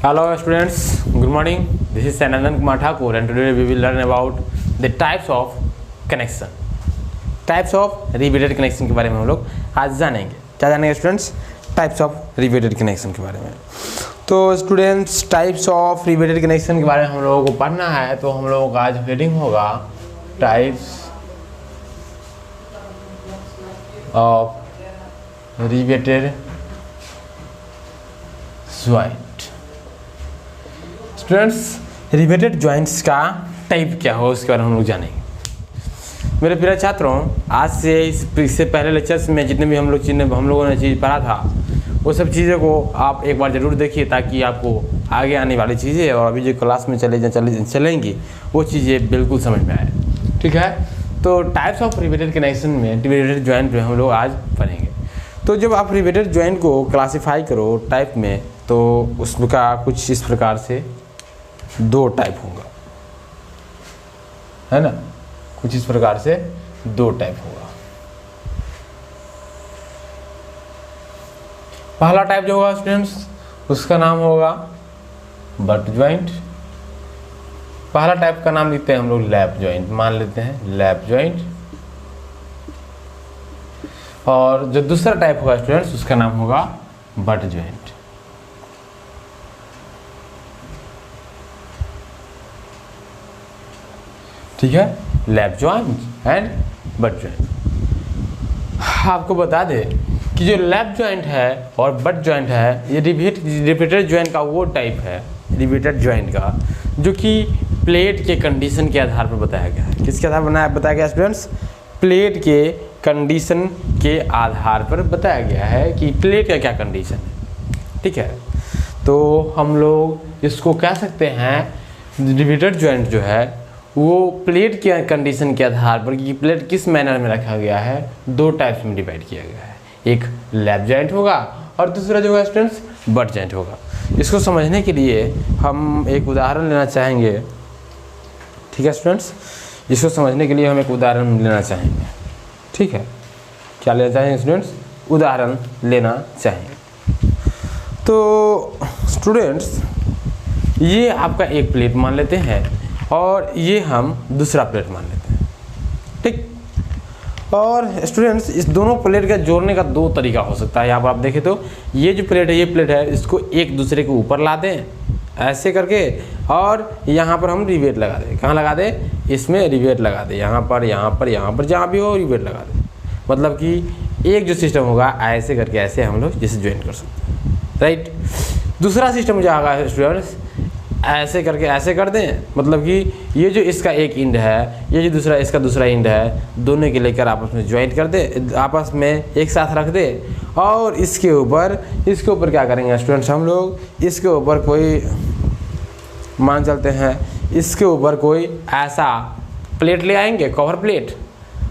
Hello students, good morning. This is Sanandan Kumar Thakur and today we will learn about the types of connection. Types of repeated connection के बारे में हम लोग आज जानेंगे। क्या जानेंगे students? Types of repeated connection के बारे में। तो students types of repeated connection के बारे में हम लोगों को पढ़ना है, तो हम लोगों का आज हेडिंग होगा types of repeated joint. Students repeated joints का टाइप क्या हो उसके बारे में हम लोग जानेंगे। मेरे प्रिय छात्रों, आज से इससे पहले लेक्चर्स में जितने भी हम लोगों ने चीज़ पढ़ा था वो सब चीज़ों को आप एक बार ज़रूर देखिए, ताकि आपको आगे आने वाली चीज़ें और अभी जो क्लास में चलेंगी वो चीज़ें बिल्कुल समझ में आए। ठीक है, तो टाइप्स ऑफ रिपीटेड कनेक्शन में रिपीटेड ज्वाइंट में हम लोग आज पढ़ेंगे। तो जब आप रिपीटेड ज्वाइंट को क्लासीफाई करो टाइप में, तो उसका कुछ इस प्रकार से दो टाइप होगा, है ना। कुछ इस प्रकार से दो टाइप होगा। पहला टाइप जो होगा स्टूडेंट्स, उसका नाम होगा बट ज्वाइंट। पहला टाइप का नाम लिखते हैं हम लोग लैप ज्वाइंट, मान लेते हैं लैप ज्वाइंट। और जो दूसरा टाइप होगा स्टूडेंट्स, उसका नाम होगा बट ज्वाइंट। ठीक है, lap joint and but joint. आपको बता दें कि जो लैप ज्वाइंट है और बट ज्वाइंट है, ये रिपीटेड ज्वाइंट का वो टाइप है, रिपीटेड ज्वाइंट का, जो कि प्लेट के कंडीशन के आधार पर बताया गया है। किसके आधार पर बताया गया स्टूडेंट्स? प्लेट के कंडीशन के आधार पर बताया गया है कि प्लेट का क्या कंडीशन है। ठीक है, तो हम लोग इसको कह सकते हैं रिपीटेड ज्वाइंट जो है वो प्लेट के कंडीशन के आधार पर कि प्लेट किस मैनर में रखा गया है, दो टाइप्स में डिवाइड किया गया है। एक लैप ज्वाइंट होगा और दूसरा जो है स्टूडेंट्स बट ज्वाइंट होगा। इसको समझने के लिए हम एक उदाहरण लेना चाहेंगे। ठीक है स्टूडेंट्स, इसको समझने के लिए हम एक उदाहरण लेना चाहेंगे। ठीक है, क्या लेना चाहेंगे स्टूडेंट्स? उदाहरण लेना चाहेंगे। तो स्टूडेंट्स ये आपका एक प्लेट मान लेते हैं और ये हम दूसरा प्लेट मान लेते हैं। ठीक, और स्टूडेंट्स इस दोनों प्लेट का जोड़ने का दो तरीका हो सकता है। यहाँ पर आप देखें तो ये जो प्लेट है, ये प्लेट है, इसको एक दूसरे के ऊपर ला दें ऐसे करके, और यहाँ पर हम रिवेट लगा दें। कहाँ लगा दें? इसमें रिवेट लगा दें, यहाँ पर जहाँ भी हो रिवेट लगा दें। मतलब कि एक जो सिस्टम होगा ऐसे करके ऐसे हम लोग जैसे ज्वाइन कर सकते हैं, राइट। दूसरा सिस्टम जो आएगा स्टूडेंट्स, ऐसे करके ऐसे कर दें, मतलब कि ये जो इसका एक इंड है, ये जो दूसरा इसका दूसरा इंड है, दोनों के लेकर आपस में ज्वाइंट कर दे, आपस में एक साथ रख दे। और इसके ऊपर क्या करेंगे स्टूडेंट्स, हम लोग इसके ऊपर कोई मान चलते हैं, इसके ऊपर कोई ऐसा प्लेट ले आएंगे, कवर प्लेट,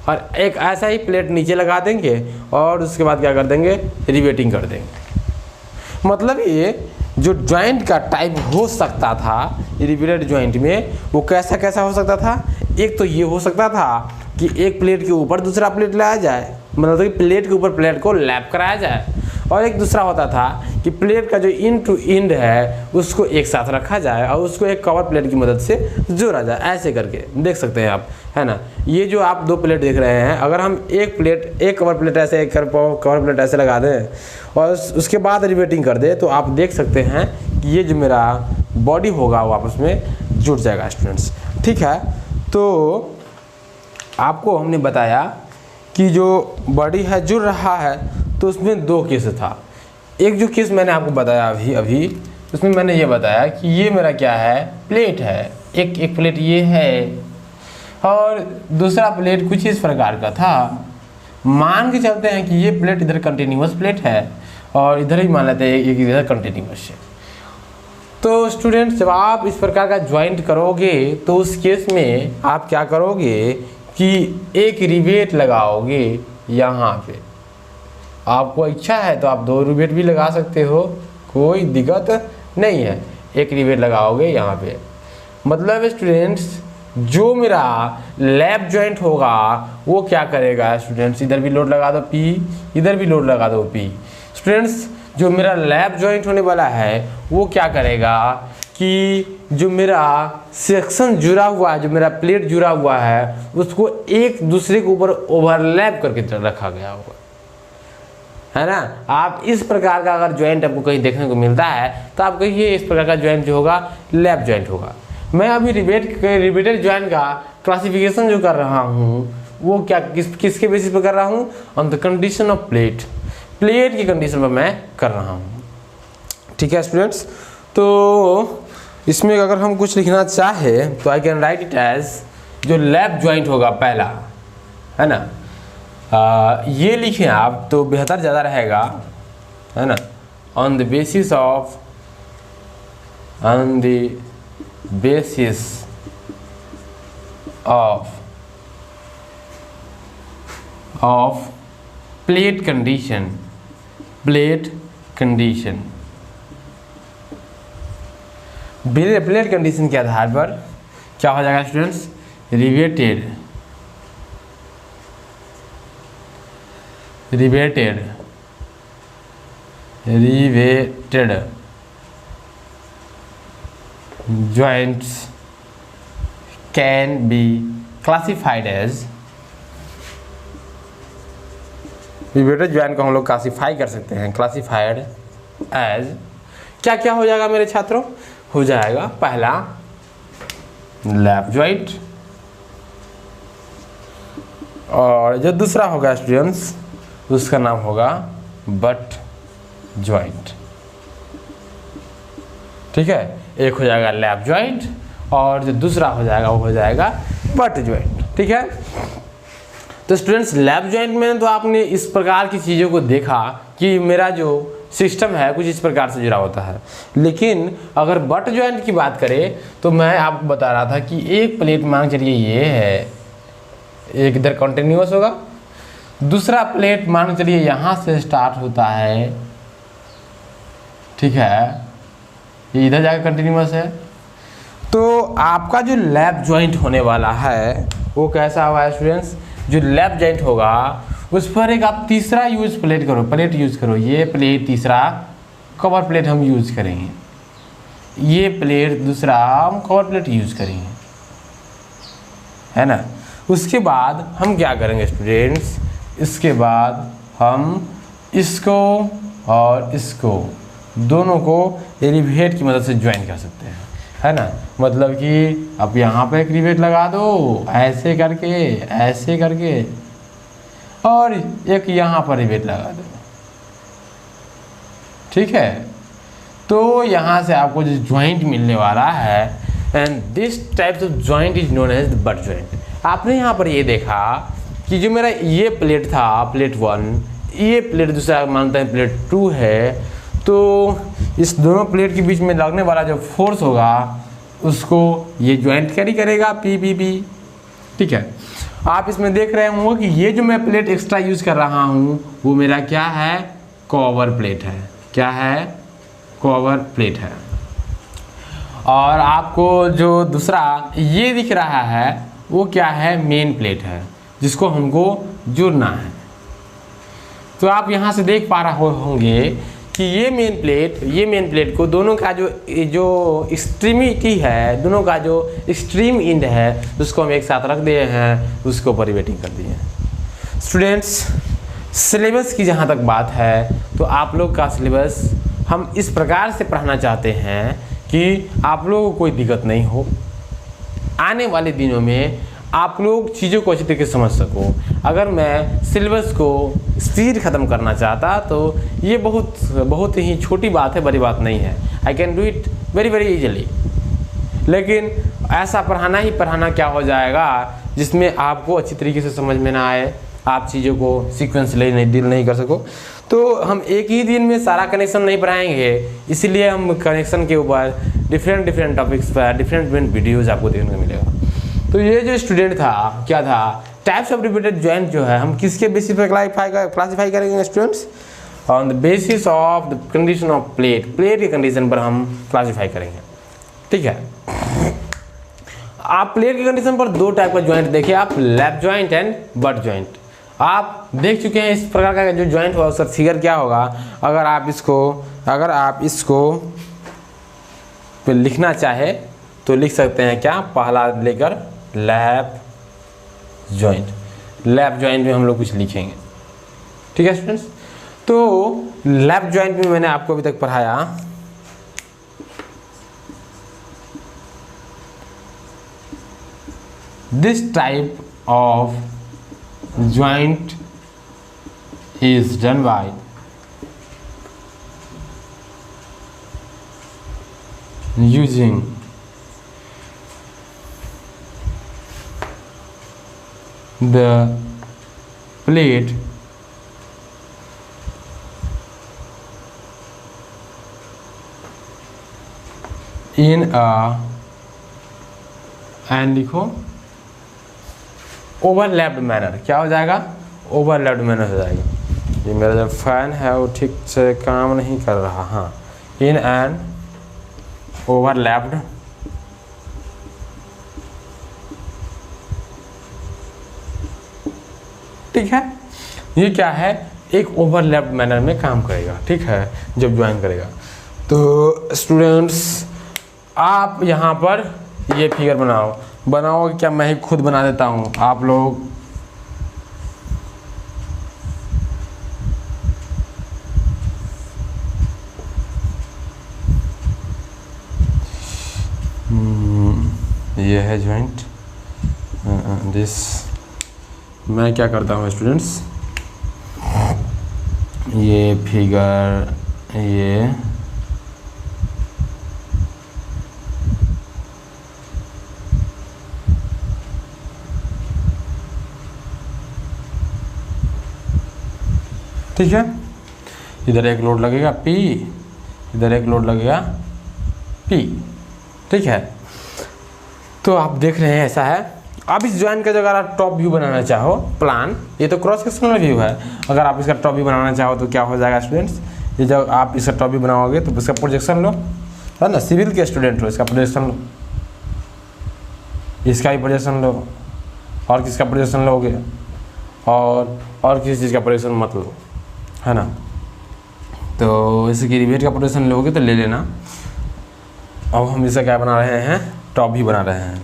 और एक ऐसा ही प्लेट नीचे लगा देंगे और उसके बाद क्या कर देंगे, रिवेटिंग कर देंगे। मतलब ये जो ज्वाइंट का टाइप हो सकता था रिपीटेड ज्वाइंट में, वो कैसा हो सकता था? एक तो ये हो सकता था कि एक प्लेट के ऊपर दूसरा प्लेट लाया जाए, मतलब कि प्लेट के ऊपर प्लेट को लैप कराया जाए। और एक दूसरा होता था कि प्लेट का जो इंड टू इंड है उसको एक साथ रखा जाए और उसको एक कवर प्लेट की मदद से जोड़ा जाए। ऐसे करके देख सकते हैं आप, है ना। ये जो आप दो प्लेट देख रहे हैं, अगर हम एक कवर प्लेट ऐसे, एक कवर प्लेट ऐसे लगा दें और उसके बाद रिवेटिंग कर दे, तो आप देख सकते हैं कि ये जो मेरा बॉडी होगा वो आपस में जुड़ जाएगा स्टूडेंट्स। ठीक है, तो आपको हमने बताया कि जो बॉडी है जुड़ रहा है, तो उसमें दो केस था। एक जो केस मैंने आपको बताया अभी उसमें मैंने ये बताया कि ये मेरा क्या है, प्लेट है, एक प्लेट ये है और दूसरा प्लेट कुछ इस प्रकार का था। मान के चलते हैं कि ये प्लेट इधर कंटिन्यूअस प्लेट है और इधर ही मान लेते हैं एक इधर कंटिन्यूअस है। तो स्टूडेंट्स जब आप इस प्रकार का ज्वाइंट करोगे, तो उस केस में आप क्या करोगे कि एक रिवेट लगाओगे यहाँ पे। आपको इच्छा है तो आप दो रिवेट भी लगा सकते हो, कोई दिक्कत नहीं है। एक रिवेट लगाओगे यहाँ पे, मतलब स्टूडेंट्स जो मेरा लैप ज्वाइंट होगा वो क्या करेगा स्टूडेंट्स, इधर भी लोड लगा दो P, इधर भी लोड लगा दो P। स्टूडेंट्स जो मेरा लैप जॉइंट होने वाला है वो क्या करेगा कि जो मेरा सेक्शन जुड़ा हुआ है, जो मेरा प्लेट जुड़ा हुआ है, उसको एक दूसरे के ऊपर ओवरलैप करके रखा गया होगा, है ना। आप इस प्रकार का अगर जॉइंट आपको कहीं देखने को मिलता है तो आप कहिए इस प्रकार का जॉइंट जो होगा लैप जॉइंट होगा। मैं अभी रिवेटेड जॉइंट का क्लासिफिकेशन जो कर रहा हूँ वो क्या किसके बेसिस पर कर रहा हूँ, on the condition of plate की कंडीशन पर मैं कर रहा हूँ। ठीक है स्टूडेंट्स, तो इसमें अगर हम कुछ लिखना चाहे तो I can write it as जो लैप जॉइंट होगा पहला, है ना, ये लिखें आप तो बेहतर ज़्यादा रहेगा, है ना। On the basis of plate condition plate condition के आधार पर क्या हो जाएगा students, riveted joints can be classified as, riveted joint को हम लोग क्लासीफाई कर सकते हैं, क्लासीफाइड एज क्या क्या हो जाएगा मेरे छात्रों, हो जाएगा पहला लैप जॉइंट, और जो दूसरा होगा स्टूडेंट्स उसका नाम होगा बट जॉइंट। ठीक है, एक हो जाएगा लैप जॉइंट और जो दूसरा हो जाएगा वो हो जाएगा बट जॉइंट। ठीक है, तो स्टूडेंट्स लैप जॉइंट में तो आपने इस प्रकार की चीज़ों को देखा कि मेरा जो सिस्टम है कुछ इस प्रकार से जुड़ा होता है, लेकिन अगर बट जॉइंट की बात करें तो मैं आपको बता रहा था कि एक प्लेट मान चलिए ये है, एक इधर कंटिन्यूअस होगा, दूसरा प्लेट मान चलिए यहाँ से स्टार्ट होता है, ठीक है, ये इधर जाकर कंटिन्यूअस है। तो आपका जो लैप जॉइंट होने वाला है वो कैसा हुआ है स्टूडेंट्स, जो लैप जॉइंट होगा उस पर एक आप तीसरा प्लेट यूज़ करो, ये प्लेट तीसरा कवर प्लेट हम यूज़ करेंगे, ये प्लेट दूसरा हम कवर प्लेट यूज़ करेंगे, है ना। उसके बाद हम क्या करेंगे स्टूडेंट्स, इसके बाद हम इसको और इसको दोनों को रिवेट की मदद से ज्वाइन कर सकते हैं, है ना। मतलब कि आप यहाँ पे एक रिवेट लगा दो ऐसे करके और एक यहाँ पर रिवेट लगा दो, ठीक है। तो यहाँ से आपको जो ज्वाइंट मिलने वाला है, and this types of joint is known as the butt joint. आपने यहाँ पर ये देखा कि जो मेरा ये प्लेट था प्लेट 1, ये प्लेट दूसरा मानते हैं प्लेट 2 है, तो इस दोनों प्लेट के बीच में लगने वाला जो फोर्स होगा उसको ये ज्वाइंट कैरी करेगा पी, ठीक है। आप इसमें देख रहे होंगे कि ये जो मैं प्लेट एक्स्ट्रा यूज़ कर रहा हूँ वो मेरा क्या है, कवर प्लेट है। क्या है, कवर प्लेट है। और आपको जो दूसरा ये दिख रहा है वो क्या है, मेन प्लेट है, जिसको हमको जुड़ना है। तो आप यहाँ से देख पा रहे होंगे कि ये मेन प्लेट को दोनों का जो एक्सट्रीमिटी है, दोनों का जो एक्सट्रीम एंड है उसको हम एक साथ रख दिए हैं, उसको ऊपर रिवेटिंग कर दिए हैं। स्टूडेंट्स सिलेबस की जहाँ तक बात है तो आप लोग का सिलेबस हम इस प्रकार से पढ़ाना चाहते हैं कि आप लोगों को कोई दिक्कत नहीं हो, आने वाले दिनों में आप लोग चीज़ों को अच्छी तरीके से समझ सको। अगर मैं सिलेबस को स्पीड ख़त्म करना चाहता तो ये बहुत ही छोटी बात है, बड़ी बात नहीं है। I can do it very easily. लेकिन ऐसा पढ़ाना क्या हो जाएगा जिसमें आपको अच्छी तरीके से समझ में ना आए, आप चीज़ों को सीक्वेंसली डील नहीं कर सको। तो हम एक ही दिन में सारा कनेक्शन नहीं पढ़ाएंगे, इसीलिए हम कनेक्शन के ऊपर डिफरेंट टॉपिक्स पर डिफरेंट वीडियोज़ आपको देखने को मिलेगा। तो ये जो स्टूडेंट था क्या था, टाइप्स ऑफ रिवेटेड जॉइंट जो है हम किसके बेसिस पर क्लासीफाई करेंगे students, on the basis of the condition of plate की कंडीशन पर हम क्लासीफाई करेंगे, ठीक है। आप प्लेट की कंडीशन पर दो टाइप का जॉइंट देखिए आप, lap joint and butt joint. आप देख चुके हैं इस प्रकार का जो जॉइंट हुआ उसका फिगर क्या होगा। अगर आप इसको पे लिखना चाहे तो लिख सकते हैं क्या, पहला लेकर लैप जॉइंट में हम लोग कुछ लिखेंगे। ठीक है स्टूडेंट्स, तो लैप जॉइंट में मैंने आपको अभी तक पढ़ाया this type of joint is done by using the plate in a and लिखो ओवरलैप्ड मैनर। क्या हो जाएगा, ओवरलैप्ड मैनर हो जाएगा। ये मेरा जो फैन है वो ठीक से काम नहीं कर रहा। हाँ, इन एंड ओवरलैप्ड ठीक है। ये क्या है, एक ओवरलैप्ड मैनर में काम करेगा। ठीक है, जब ज्वाइन करेगा। तो स्टूडेंट्स आप यहाँ पर ये फिगर बनाओ क्या मैं ही खुद बना देता हूँ, आप लोग ये है जॉइंट दिस। मैं क्या करता हूँ स्टूडेंट्स, ये फिगर ये ठीक है। इधर एक लोड लगेगा P, इधर एक लोड लगेगा P। ठीक है, तो आप देख रहे हैं ऐसा है। अब इस जॉइंट का जो अगर आप टॉप व्यू बनाना चाहो प्लान, ये तो क्रॉस सेक्शनल व्यू है, अगर आप इसका टॉप व्यू बनाना चाहो तो क्या हो जाएगा स्टूडेंट्स, ये जब आप इसका टॉप व्यू बनाओगे तो इसका प्रोजेक्शन लो, है ना। सिविल के स्टूडेंट हो, इसका प्रोजेक्शन लो, इसका भी प्रोजेक्शन लो, और किसका प्रोजेक्शन लोगे, और किसी चीज़ का प्रोजेक्शन मत लो, है ना। तो इसकी रिवेट का प्रोजेक्शन लोगे तो ले लेना। अब हम इसका क्या बना रहे हैं, टॉप भी बना रहे हैं।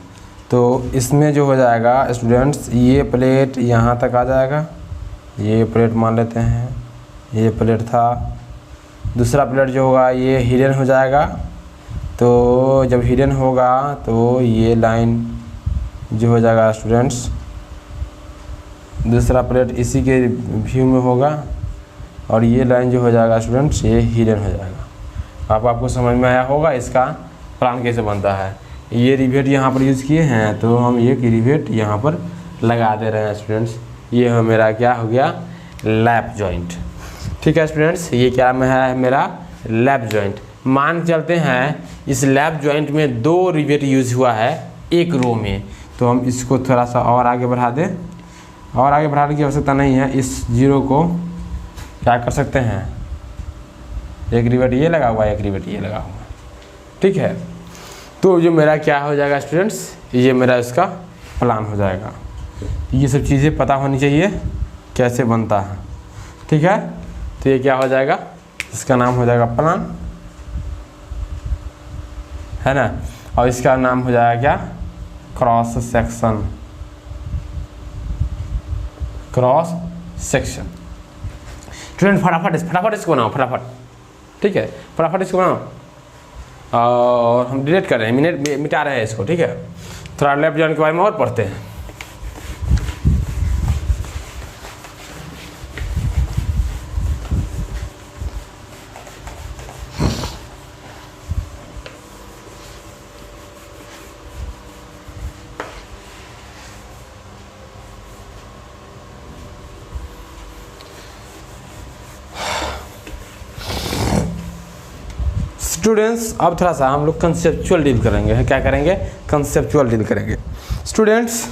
तो इसमें जो हो जाएगा स्टूडेंट्स, ये प्लेट यहाँ तक आ जाएगा, ये प्लेट मान लेते हैं, ये प्लेट था। दूसरा प्लेट जो होगा ये हिडन हो जाएगा। तो जब हिडन होगा तो ये लाइन जो हो जाएगा स्टूडेंट्स, दूसरा प्लेट इसी के व्यू में होगा, और ये लाइन जो हो जाएगा स्टूडेंट्स ये हिडन हो जाएगा। आपको समझ में आया होगा इसका प्लान कैसे बनता है। ये रिवेट यहाँ पर यूज़ किए हैं, तो हम ये रिवेट यहाँ पर लगा दे रहे हैं स्टूडेंट्स। ये हो मेरा क्या हो गया, लैप जॉइंट। ठीक है स्टूडेंट्स, ये क्या में है मेरा लैप जॉइंट। मान चलते हैं इस लैप जॉइंट में 2 रिवेट यूज़ हुआ है एक रो में, तो हम इसको थोड़ा सा और आगे बढ़ा दें, और आगे बढ़ाने की आवश्यकता नहीं है। इस जीरो को क्या कर सकते हैं, एक रिवेट ये लगा हुआ है, एक रिवेट ये लगा हुआ है। ठीक है, तो जो मेरा क्या हो जाएगा स्टूडेंट्स, ये मेरा इसका प्लान हो जाएगा। ये सब चीज़ें पता होनी चाहिए कैसे बनता है। ठीक है, तो ये क्या हो जाएगा, इसका नाम हो जाएगा प्लान, है ना। और इसका नाम हो जाएगा क्या, क्रॉस सेक्शन। स्टूडेंट फटाफट इसको बनाओ, फटाफट। ठीक है, फटाफट इसको बनाओ। और हम डिलीट कर रहे हैं, मिटा रहे हैं इसको। ठीक है, थोड़ा लैप जॉइंट के बारे में और पढ़ते हैं। स्टूडेंट्स अब थोड़ा सा हम लोग कंसेप्चुअल डील करेंगे। क्या करेंगे, कंसेप्चुअल डील करेंगे। स्टूडेंट्स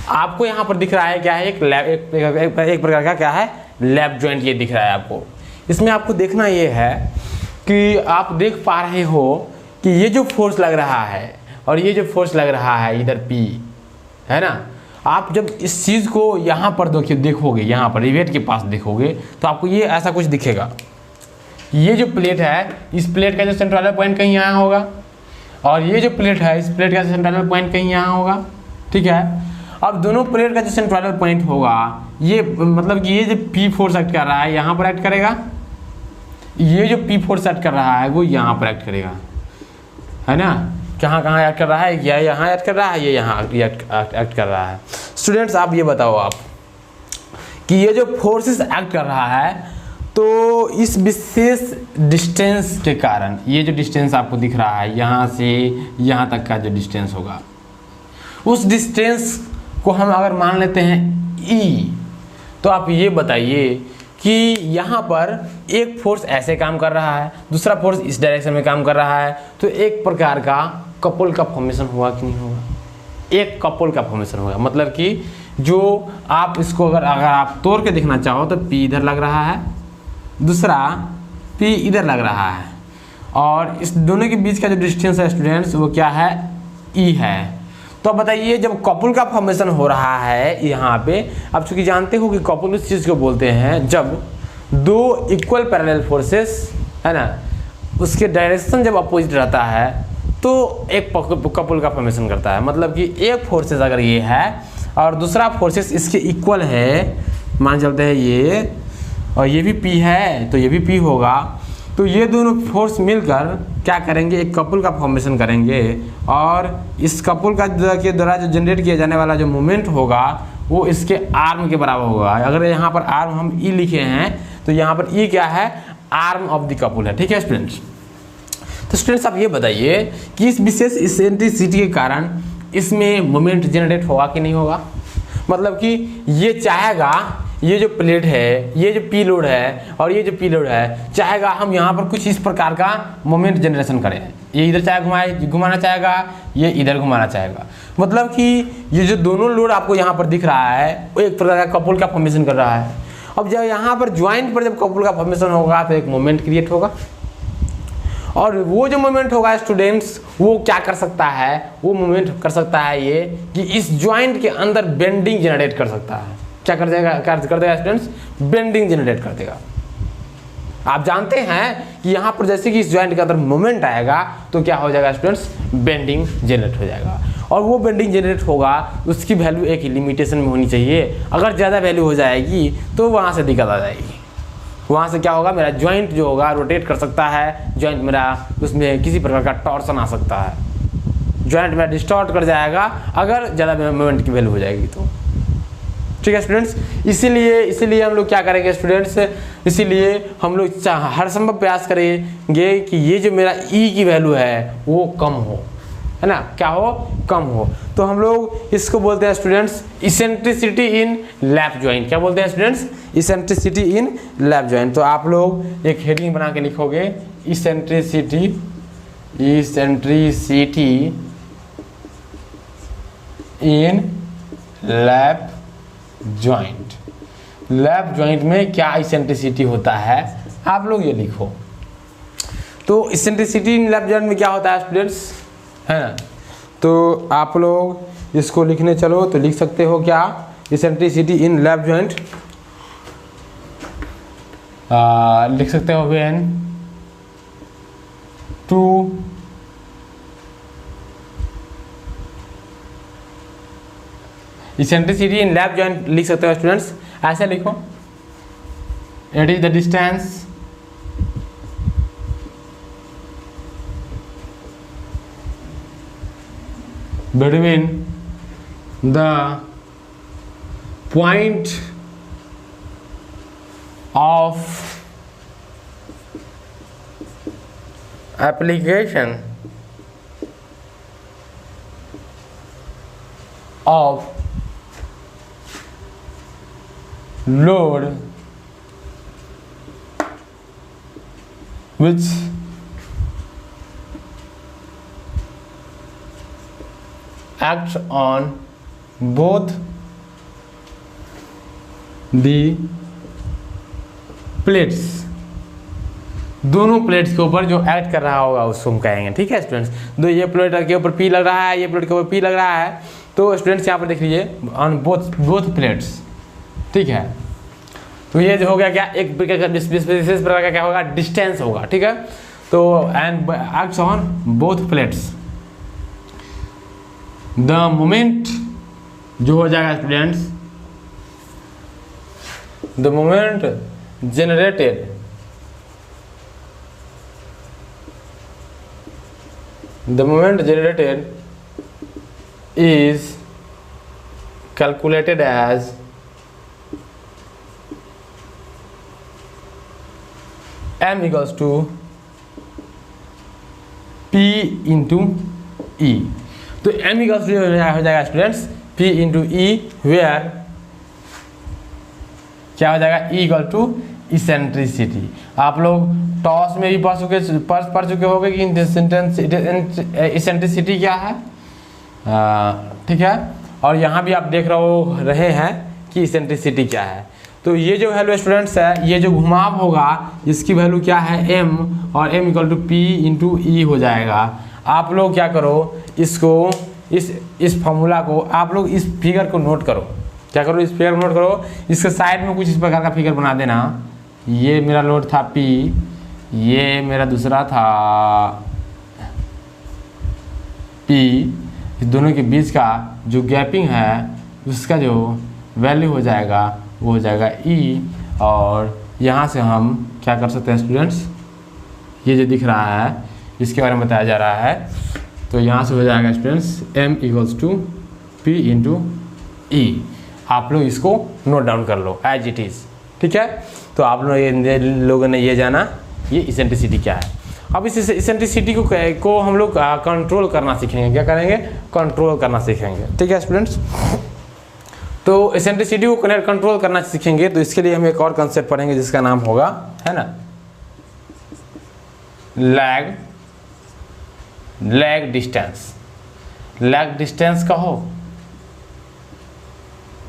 आपको यहाँ पर दिख रहा है क्या है, एक प्रकार का क्या है, लैप जॉइंट। ये दिख रहा है आपको। इसमें आपको देखना ये है कि आप देख पा रहे हो कि ये जो फोर्स लग रहा है और ये जो फोर्स लग रहा है इधर P, है ना। आप जब इस चीज़ को यहाँ पर देखोगे, यहाँ पर रिवेट के पास देखोगे तो आपको ये ऐसा कुछ दिखेगा। ये जो प्लेट है, इस प्लेट का जो सेंट्रल पॉइंट कहीं यहाँ होगा, और ये जो प्लेट है, इस प्लेट का सेंट्रल पॉइंट कहीं यहाँ होगा, ठीक है। अब दोनों प्लेट का जो सेंट्रल पॉइंट होगा, ये मतलब कि ये जो P फोर्स एक्ट कर रहा है यहाँ पर एक्ट करेगा, ये जो P फोर्स एक्ट कर रहा है वो यहाँ पर एक्ट करेगा, है ना। कहाँ कहाँ एक्ट कर रहा है, या यहाँ एक्ट कर रहा है, ये यहाँ एक्ट कर रहा है। स्टूडेंट्स आप ये बताओ आप कि ये जो फोर्सेस एक्ट कर रहा है, तो इस विशेष डिस्टेंस के कारण, ये जो डिस्टेंस आपको दिख रहा है यहाँ से यहाँ तक का जो डिस्टेंस होगा, उस डिस्टेंस को हम अगर मान लेते हैं E, तो आप ये बताइए कि यहाँ पर एक फोर्स ऐसे काम कर रहा है, दूसरा फोर्स इस डायरेक्शन में काम कर रहा है, तो एक प्रकार का कपल का फॉर्मेशन हुआ कि नहीं होगा, एक कपल का फॉर्मेशन होगा। मतलब कि जो आप इसको अगर आप तोड़ के देखना चाहो तो P इधर लग रहा है, दूसरा P इधर लग रहा है, और इस दोनों के बीच का जो डिस्टेंस है स्टूडेंट्स वो क्या है, E है। तो बताइए जब कपल का फॉर्मेशन हो रहा है यहाँ पे, आप चूंकि जानते हो कि कपल उस चीज़ को बोलते हैं जब दो इक्वल पैरेलल फोर्सेस, है ना, उसके डायरेक्शन जब अपोजिट रहता है तो एक कपल का फॉर्मेशन करता है। मतलब कि एक फोर्सेस अगर ये है और दूसरा फोर्सेस इसके इक्वल है, मान चलते हैं ये और ये भी P है तो ये भी P होगा, तो ये दोनों फोर्स मिलकर क्या करेंगे, एक कपल का फॉर्मेशन करेंगे, और इस कपल का के द्वारा जो जनरेट किया जाने वाला जो मोमेंट होगा वो इसके आर्म के बराबर होगा। अगर यहाँ पर आर्म हम E लिखे हैं तो यहाँ पर E क्या है, आर्म ऑफ द कपल है, ठीक है स्टूडेंट्स। तो स्टूडेंट्स आप ये बताइए कि इस विशेष इसेंट्रिसिटी के कारण इसमें मोमेंट जनरेट होगा कि नहीं होगा। मतलब कि ये चाहेगा, ये जो प्लेट है, ये जो P लोड है और ये जो P लोड है, चाहेगा हम यहाँ पर कुछ इस प्रकार का मोमेंट जनरेशन करें। ये इधर चाहे घुमाना चाहेगा, ये इधर घुमाना चाहेगा। मतलब कि ये जो दोनों लोड आपको यहाँ पर दिख रहा है वो एक प्रकार का कपल का फॉर्मेशन कर रहा है। अब जब यहाँ पर ज्वाइंट पर जब कपल का फॉर्मेशन होगा तो एक मोमेंट क्रिएट होगा, और वो जो मोमेंट होगा स्टूडेंट्स वो क्या कर सकता है, वो मोमेंट कर सकता है ये कि इस ज्वाइंट के अंदर बेंडिंग जनरेट कर सकता है। क्या कर देगा स्टूडेंट्स, बेंडिंग जनरेट कर देगा। आप जानते हैं कि यहाँ पर जैसे कि इस ज्वाइंट के अंदर मोमेंट आएगा तो क्या हो जाएगा स्टूडेंट्स, बेंडिंग जनरेट हो जाएगा। और वो बेंडिंग जनरेट होगा उसकी वैल्यू एक ही लिमिटेशन में होनी चाहिए। अगर ज़्यादा वैल्यू हो जाएगी तो वहाँ से दिक्कत आ जाएगी। वहाँ से क्या होगा, मेरा ज्वाइंट जो होगा रोटेट कर सकता है, ज्वाइंट मेरा उसमें किसी प्रकार का टॉर्सन आ सकता है, ज्वाइंट मेरा डिस्टॉर्ट कर जाएगा अगर ज़्यादा मोमेंट की वैल्यू हो जाएगी तो। ठीक है स्टूडेंट्स, इसीलिए हम लोग क्या करेंगे स्टूडेंट्स, इसीलिए हम लोग हर संभव प्रयास करेंगे कि ये जो मेरा E की वैल्यू है वो कम हो, है ना, क्या हो, कम हो। तो हम लोग इसको बोलते हैं students eccentricity in lap joint. क्या बोलते हैं students, eccentricity in lap joint. तो आप लोग एक हेडिंग बना के लिखोगे, eccentricity in lap joint. Lap joint में क्या इसेंट्रिसिटी होता है आप लोग ये लिखो। तो इसेंट्रिसिटी इन लैप ज्वाइंट में क्या होता है स्टूडेंट्स, है ना। तो आप लोग इसको लिखने चलो तो लिख सकते हो क्या, इसेंट्रिसिटी इन लैप ज्वाइंट लिख सकते हो when two eccentricity in lap joint लिख सकते हो स्टूडेंट्स, ऐसे लिखो, it is the distance between the point of application of load which acts on both the plates, दोनों प्लेट्स के ऊपर जो एक्ट कर रहा होगा उसको हम कहेंगे। ठीक है स्टूडेंट्स, दो ये प्लेट के ऊपर P लग रहा है, ये प्लेट के ऊपर P लग रहा है, तो स्टूडेंट्स यहाँ पर देख लीजिए ऑन बोथ प्लेट्स, ठीक है। तो ये जो हो गया क्या, एक विशेष प्रकार का क्या होगा, डिस्टेंस होगा, ठीक है। तो and acts on both plates, the moment जो हो जाएगा students, the moment generated is calculated as m equals to p into e। तो m equals to हो जाएगा students p into e, where क्या हो जाएगा, E इक्वल टू इसेंट्रिसिटी। आप लोग टॉस में भी पढ़ चुके होंगे कि इसेंट्रिसिटी क्या है, ठीक है। और यहाँ भी आप देख रहे हैं कि इसेंट्रिसिटी क्या है। तो ये जो वैल्यू स्टूडेंट्स है, ये जो घुमाव होगा इसकी वैल्यू क्या है, m, और m equal to P into E हो जाएगा। आप लोग क्या करो, इसको इस फॉर्मूला को आप लोग इस फिगर को नोट करो, क्या करो, इस फिगर को नोट करो। इसके साइड में कुछ इस प्रकार का फिगर बना देना। ये मेरा लोड था P, ये मेरा दूसरा था P, इस दोनों के बीच का जो गैपिंग है उसका जो वैल्यू हो जाएगा वो हो जाएगा E। और यहाँ से हम क्या कर सकते हैं स्टूडेंट्स, ये जो दिख रहा है इसके बारे में बताया जा रहा है। तो यहाँ से हो जाएगा students m equals to P into E। आप लोग इसको नोट डाउन कर लो एज इट इज़, ठीक है। तो आप लोगों ने ये जाना ये इसेंट्रिसिटी क्या है। अब इस इसेंट्रिसिटी को हम लोग कंट्रोल करना सीखेंगे, क्या करेंगे, कंट्रोल करना सीखेंगे, ठीक है स्टूडेंट्स। तो इसेंट्रिसिटी को कंट्रोल करना सीखेंगे तो इसके लिए हम एक और कंसेप्ट पढ़ेंगे जिसका नाम होगा, है ना, लैग डिस्टेंस। लैग डिस्टेंस कहो,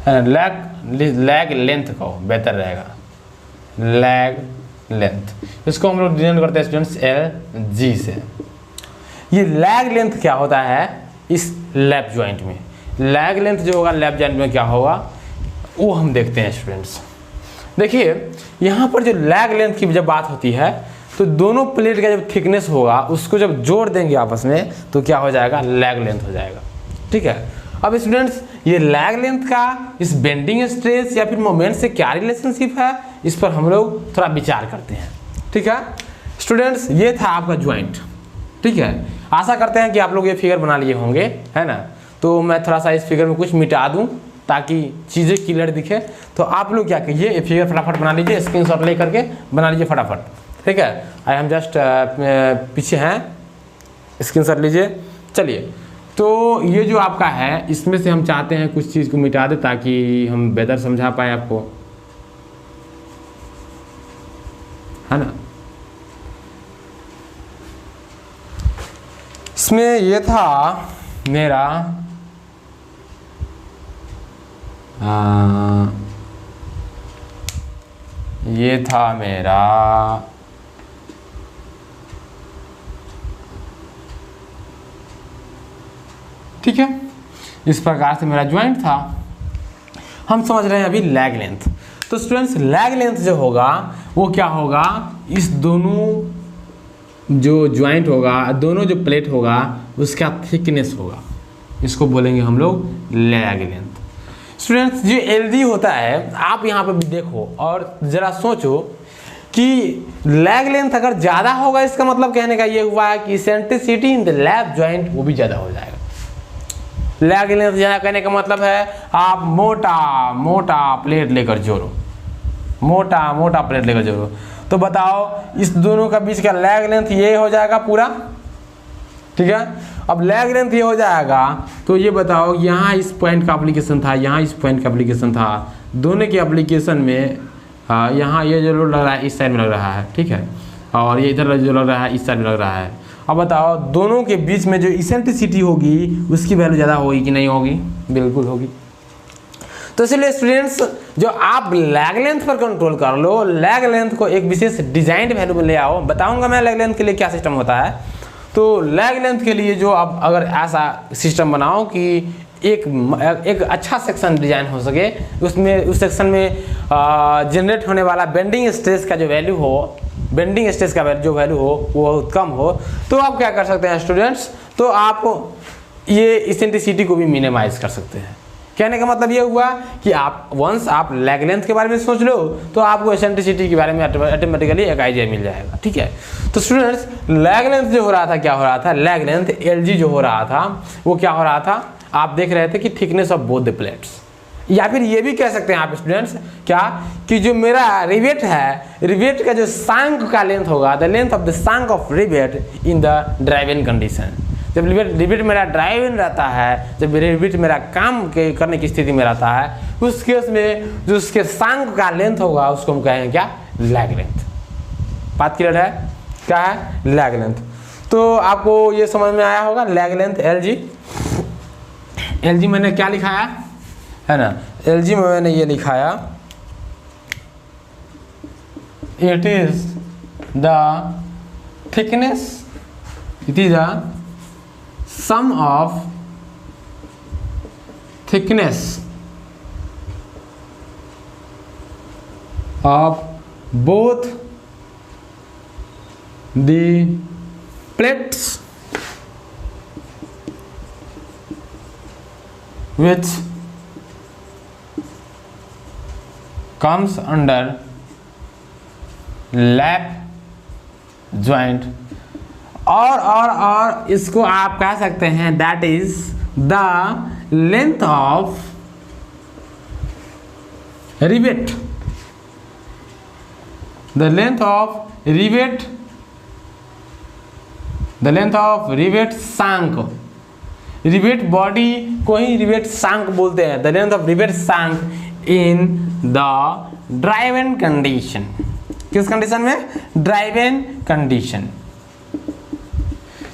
लैग लेंथ कहो बेहतर रहेगा, लैग लेंथ। इसको हम लोग डिनोट करते हैं स्टूडेंट्स LG से। ये लैग लेंथ क्या होता है इस लैप जॉइंट में, लैग लेंथ जो होगा लैप जॉइंट में क्या होगा वो हम देखते हैं स्टूडेंट्स। देखिए यहाँ पर जो लैग लेंथ की जब बात होती है तो दोनों प्लेट का जब थिकनेस होगा उसको जब जोड़ देंगे आपस में तो क्या हो जाएगा, लैग लेंथ हो जाएगा, ठीक है। अब स्टूडेंट्स ये लैग लेंथ का इस बेंडिंग स्ट्रेस या फिर मोमेंट से क्या रिलेशनशिप है, इस पर हम लोग थोड़ा विचार करते हैं, ठीक है स्टूडेंट्स। ये था आपका ज्वाइंट, ठीक है। आशा करते हैं कि आप लोग ये फिगर बना लिए होंगे, है ना। तो मैं थोड़ा सा इस फिगर में कुछ मिटा दूं ताकि चीज़ें क्लियर दिखे। तो आप लोग क्या कीजिए, ये फिगर फटाफट बना लीजिए, स्क्रीनशॉट ले करके बना लीजिए फटाफट, ठीक है। आई हम जस्ट पीछे हैं, स्क्रीनशॉट लीजिए। चलिए तो ये जो आपका है इसमें से हम चाहते हैं कुछ चीज़ को मिटा दे ताकि हम बेहतर समझा पाए आपको, है ना। इसमें ये था मेरा ये था मेरा ठीक है, इस प्रकार से मेरा ज्वाइंट था। हम समझ रहे हैं अभी लैग लेंथ। तो स्टूडेंट्स लैग लेंथ जो होगा वो क्या होगा, इस दोनों जो ज्वाइंट होगा, दोनों जो प्लेट होगा उसका थिकनेस होगा, इसको बोलेंगे हम लोग लैग लेंथ। स्टूडेंट्स जो LD होता है आप यहाँ पे भी देखो और ज़रा सोचो कि लैग लेंथ अगर ज़्यादा होगा इसका मतलब कहने का ये हुआ है कि eccentricity in the lap joint वो भी ज़्यादा हो जाएगा। लैग लेंथ ज़्यादा कहने का मतलब है आप मोटा प्लेट लेकर जोड़ो, मोटा प्लेट लेकर जोड़ो, तो बताओ इस दोनों का बीच का लैग लेंथ ये हो जाएगा पूरा, ठीक है। अब लैग लेंथ ये हो जाएगा तो ये बताओ यहाँ इस पॉइंट का एप्लीकेशन था, यहाँ इस पॉइंट का एप्लीकेशन था, दोनों के एप्लीकेशन में यहाँ ये जो लोड लग रहा है इस साइड में लग रहा है, ठीक है, और ये इधर जो लग रहा है इस साइड में लग रहा है। अब बताओ दोनों के बीच में जो इसेंट्रिसिटी होगी उसकी वैल्यू ज़्यादा होगी कि नहीं होगी, बिल्कुल होगी। तो इसलिए स्टूडेंट्स जो आप लैग लेंथ पर कंट्रोल कर लो, लैग लेंथ को एक विशेष डिजाइंड वैल्यू में ले आओ। बताऊंगा मैं लैग लेंथ के लिए क्या सिस्टम होता है। तो लैग लेंथ के लिए जो आप अगर ऐसा सिस्टम बनाओ कि एक अच्छा सेक्शन डिजाइन हो सके, उसमें उस सेक्शन में जनरेट होने वाला बेंडिंग स्ट्रेस का जो वैल्यू हो, बेंडिंग स्ट्रेस का जो वैल्यू हो वो बहुत कम हो, तो आप क्या कर सकते हैं स्टूडेंट्स, तो आप ये इसेंट्रिसिटी को भी मिनिमाइज कर सकते हैं। कहने का मतलब ये हुआ कि आप वंस आप लैग लेंथ के बारे में सोच लो तो आपको एसेंट्रिसिटी के बारे में ऑटोमेटिकली एक आइडिया मिल जाएगा। ठीक है, तो स्टूडेंट्स लैग लेंथ जो हो रहा था, क्या हो रहा था, लैग लेंथ LG जो हो रहा था वो क्या हो रहा था, आप देख रहे थे कि thickness of both the plates, या फिर ये भी कह सकते हैं आप स्टूडेंट्स क्या कि जो मेरा रिवेट है, रिवेट का जो सांक का लेंथ होगा, the length of the shank of rivet in the drive in condition. जब रिवेट मेरा ड्राइव इन रहता है, जब रिवेट मेरा काम करने की स्थिति में रहता है, उस केस में जो उसके सांक का लेंथ होगा उसको हम कहेंगे क्या, लैग लेंथ। बात क्लियर है, क्या है, लैग लेंथ। तो आपको ये समझ में आया होगा लैग लेंथ LG मैंने क्या लिखाया है ना, LG में मैंने ये लिखाया, it is the thickness, it is the sum of thickness of both the plates which comes under lap joint, और इसको आप कह सकते हैं that is the length of rivet, the length of rivet, the length of rivet shank, rivet body को ही rivet shank बोलते हैं, the length of rivet shank in the drive in condition. किस कंडीशन में, ड्राइव इन कंडीशन।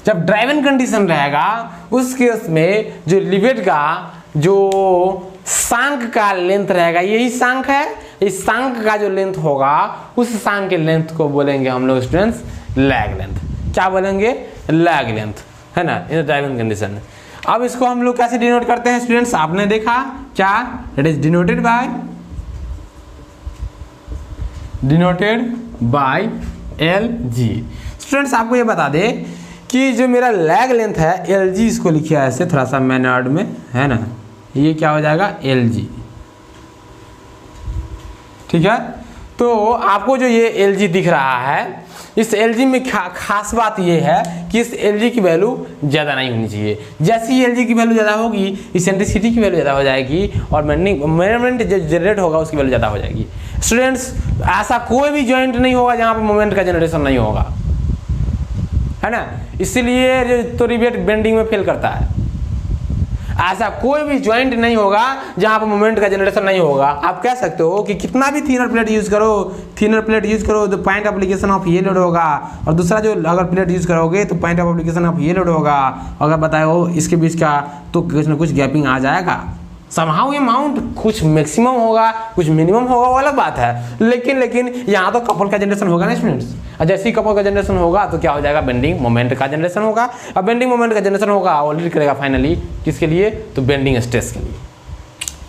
जब drive in condition रहेगा उस case में जो रिवेट का जो सांक का लेंथ रहेगा, यही सांक है, इस सांक का जो लेंथ होगा उस सांक के लेंथ को बोलेंगे हम लोग स्टूडेंट्स लैग लेंथ। क्या बोलेंगे, लैग लेंथ, है ना, इन ड्राइव इन कंडीशन। अब इसको हम लोग कैसे डिनोट करते हैं स्टूडेंट्स, आपने देखा क्या, it is denoted by LG। Students आपको ये बता दे कि जो मेरा लैग लेंथ है LG, इसको लिखिए ऐसे थोड़ा सा मैनर्ड में, है ना, ये क्या हो जाएगा LG। ठीक है, तो आपको जो ये LG दिख रहा है, इस LG में खास बात ये है कि इस LG की वैल्यू ज़्यादा नहीं होनी चाहिए। जैसे ही LG की वैल्यू ज़्यादा होगी, इसेंट्रिसिटी की वैल्यू ज़्यादा हो जाएगी और मोमेंट जो जनरेट होगा उसकी वैल्यू ज़्यादा हो जाएगी। स्टूडेंट्स ऐसा कोई भी जॉइंट नहीं होगा जहाँ पर मोमेंट का जनरेशन नहीं होगा, है ना, इसीलिए तो रिवेट बेंडिंग में फेल करता है। ऐसा कोई भी जॉइंट नहीं होगा जहां पर मोमेंट का जनरेशन नहीं होगा। आप कह सकते हो कि कितना भी थिनर प्लेट यूज करो तो पॉइंट ऑफ एप्लीकेशन ऑफ ये लोड होगा, और दूसरा जो अगर प्लेट यूज करोगे तो पॉइंट ऑफ एप्लीकेशन ऑफ ये लोड होगा। अगर बताओ इसके बीच का तो कुछ ना कुछ गैपिंग आ जाएगा। समहाउ अमाउंट कुछ मैक्सिमम होगा, कुछ मिनिमम होगा, वो अलग बात है, लेकिन यहाँ तो कपल का जनरेशन होगा ना स्टूडेंट्स। और जैसे ही कपल का जनरेशन होगा तो क्या हो जाएगा, बेंडिंग मोमेंट का जनरेशन होगा। अब बेंडिंग मोमेंट का जनरेशन होगा और लीड करेगा फाइनली किसके लिए, तो बेंडिंग स्ट्रेस के लिए।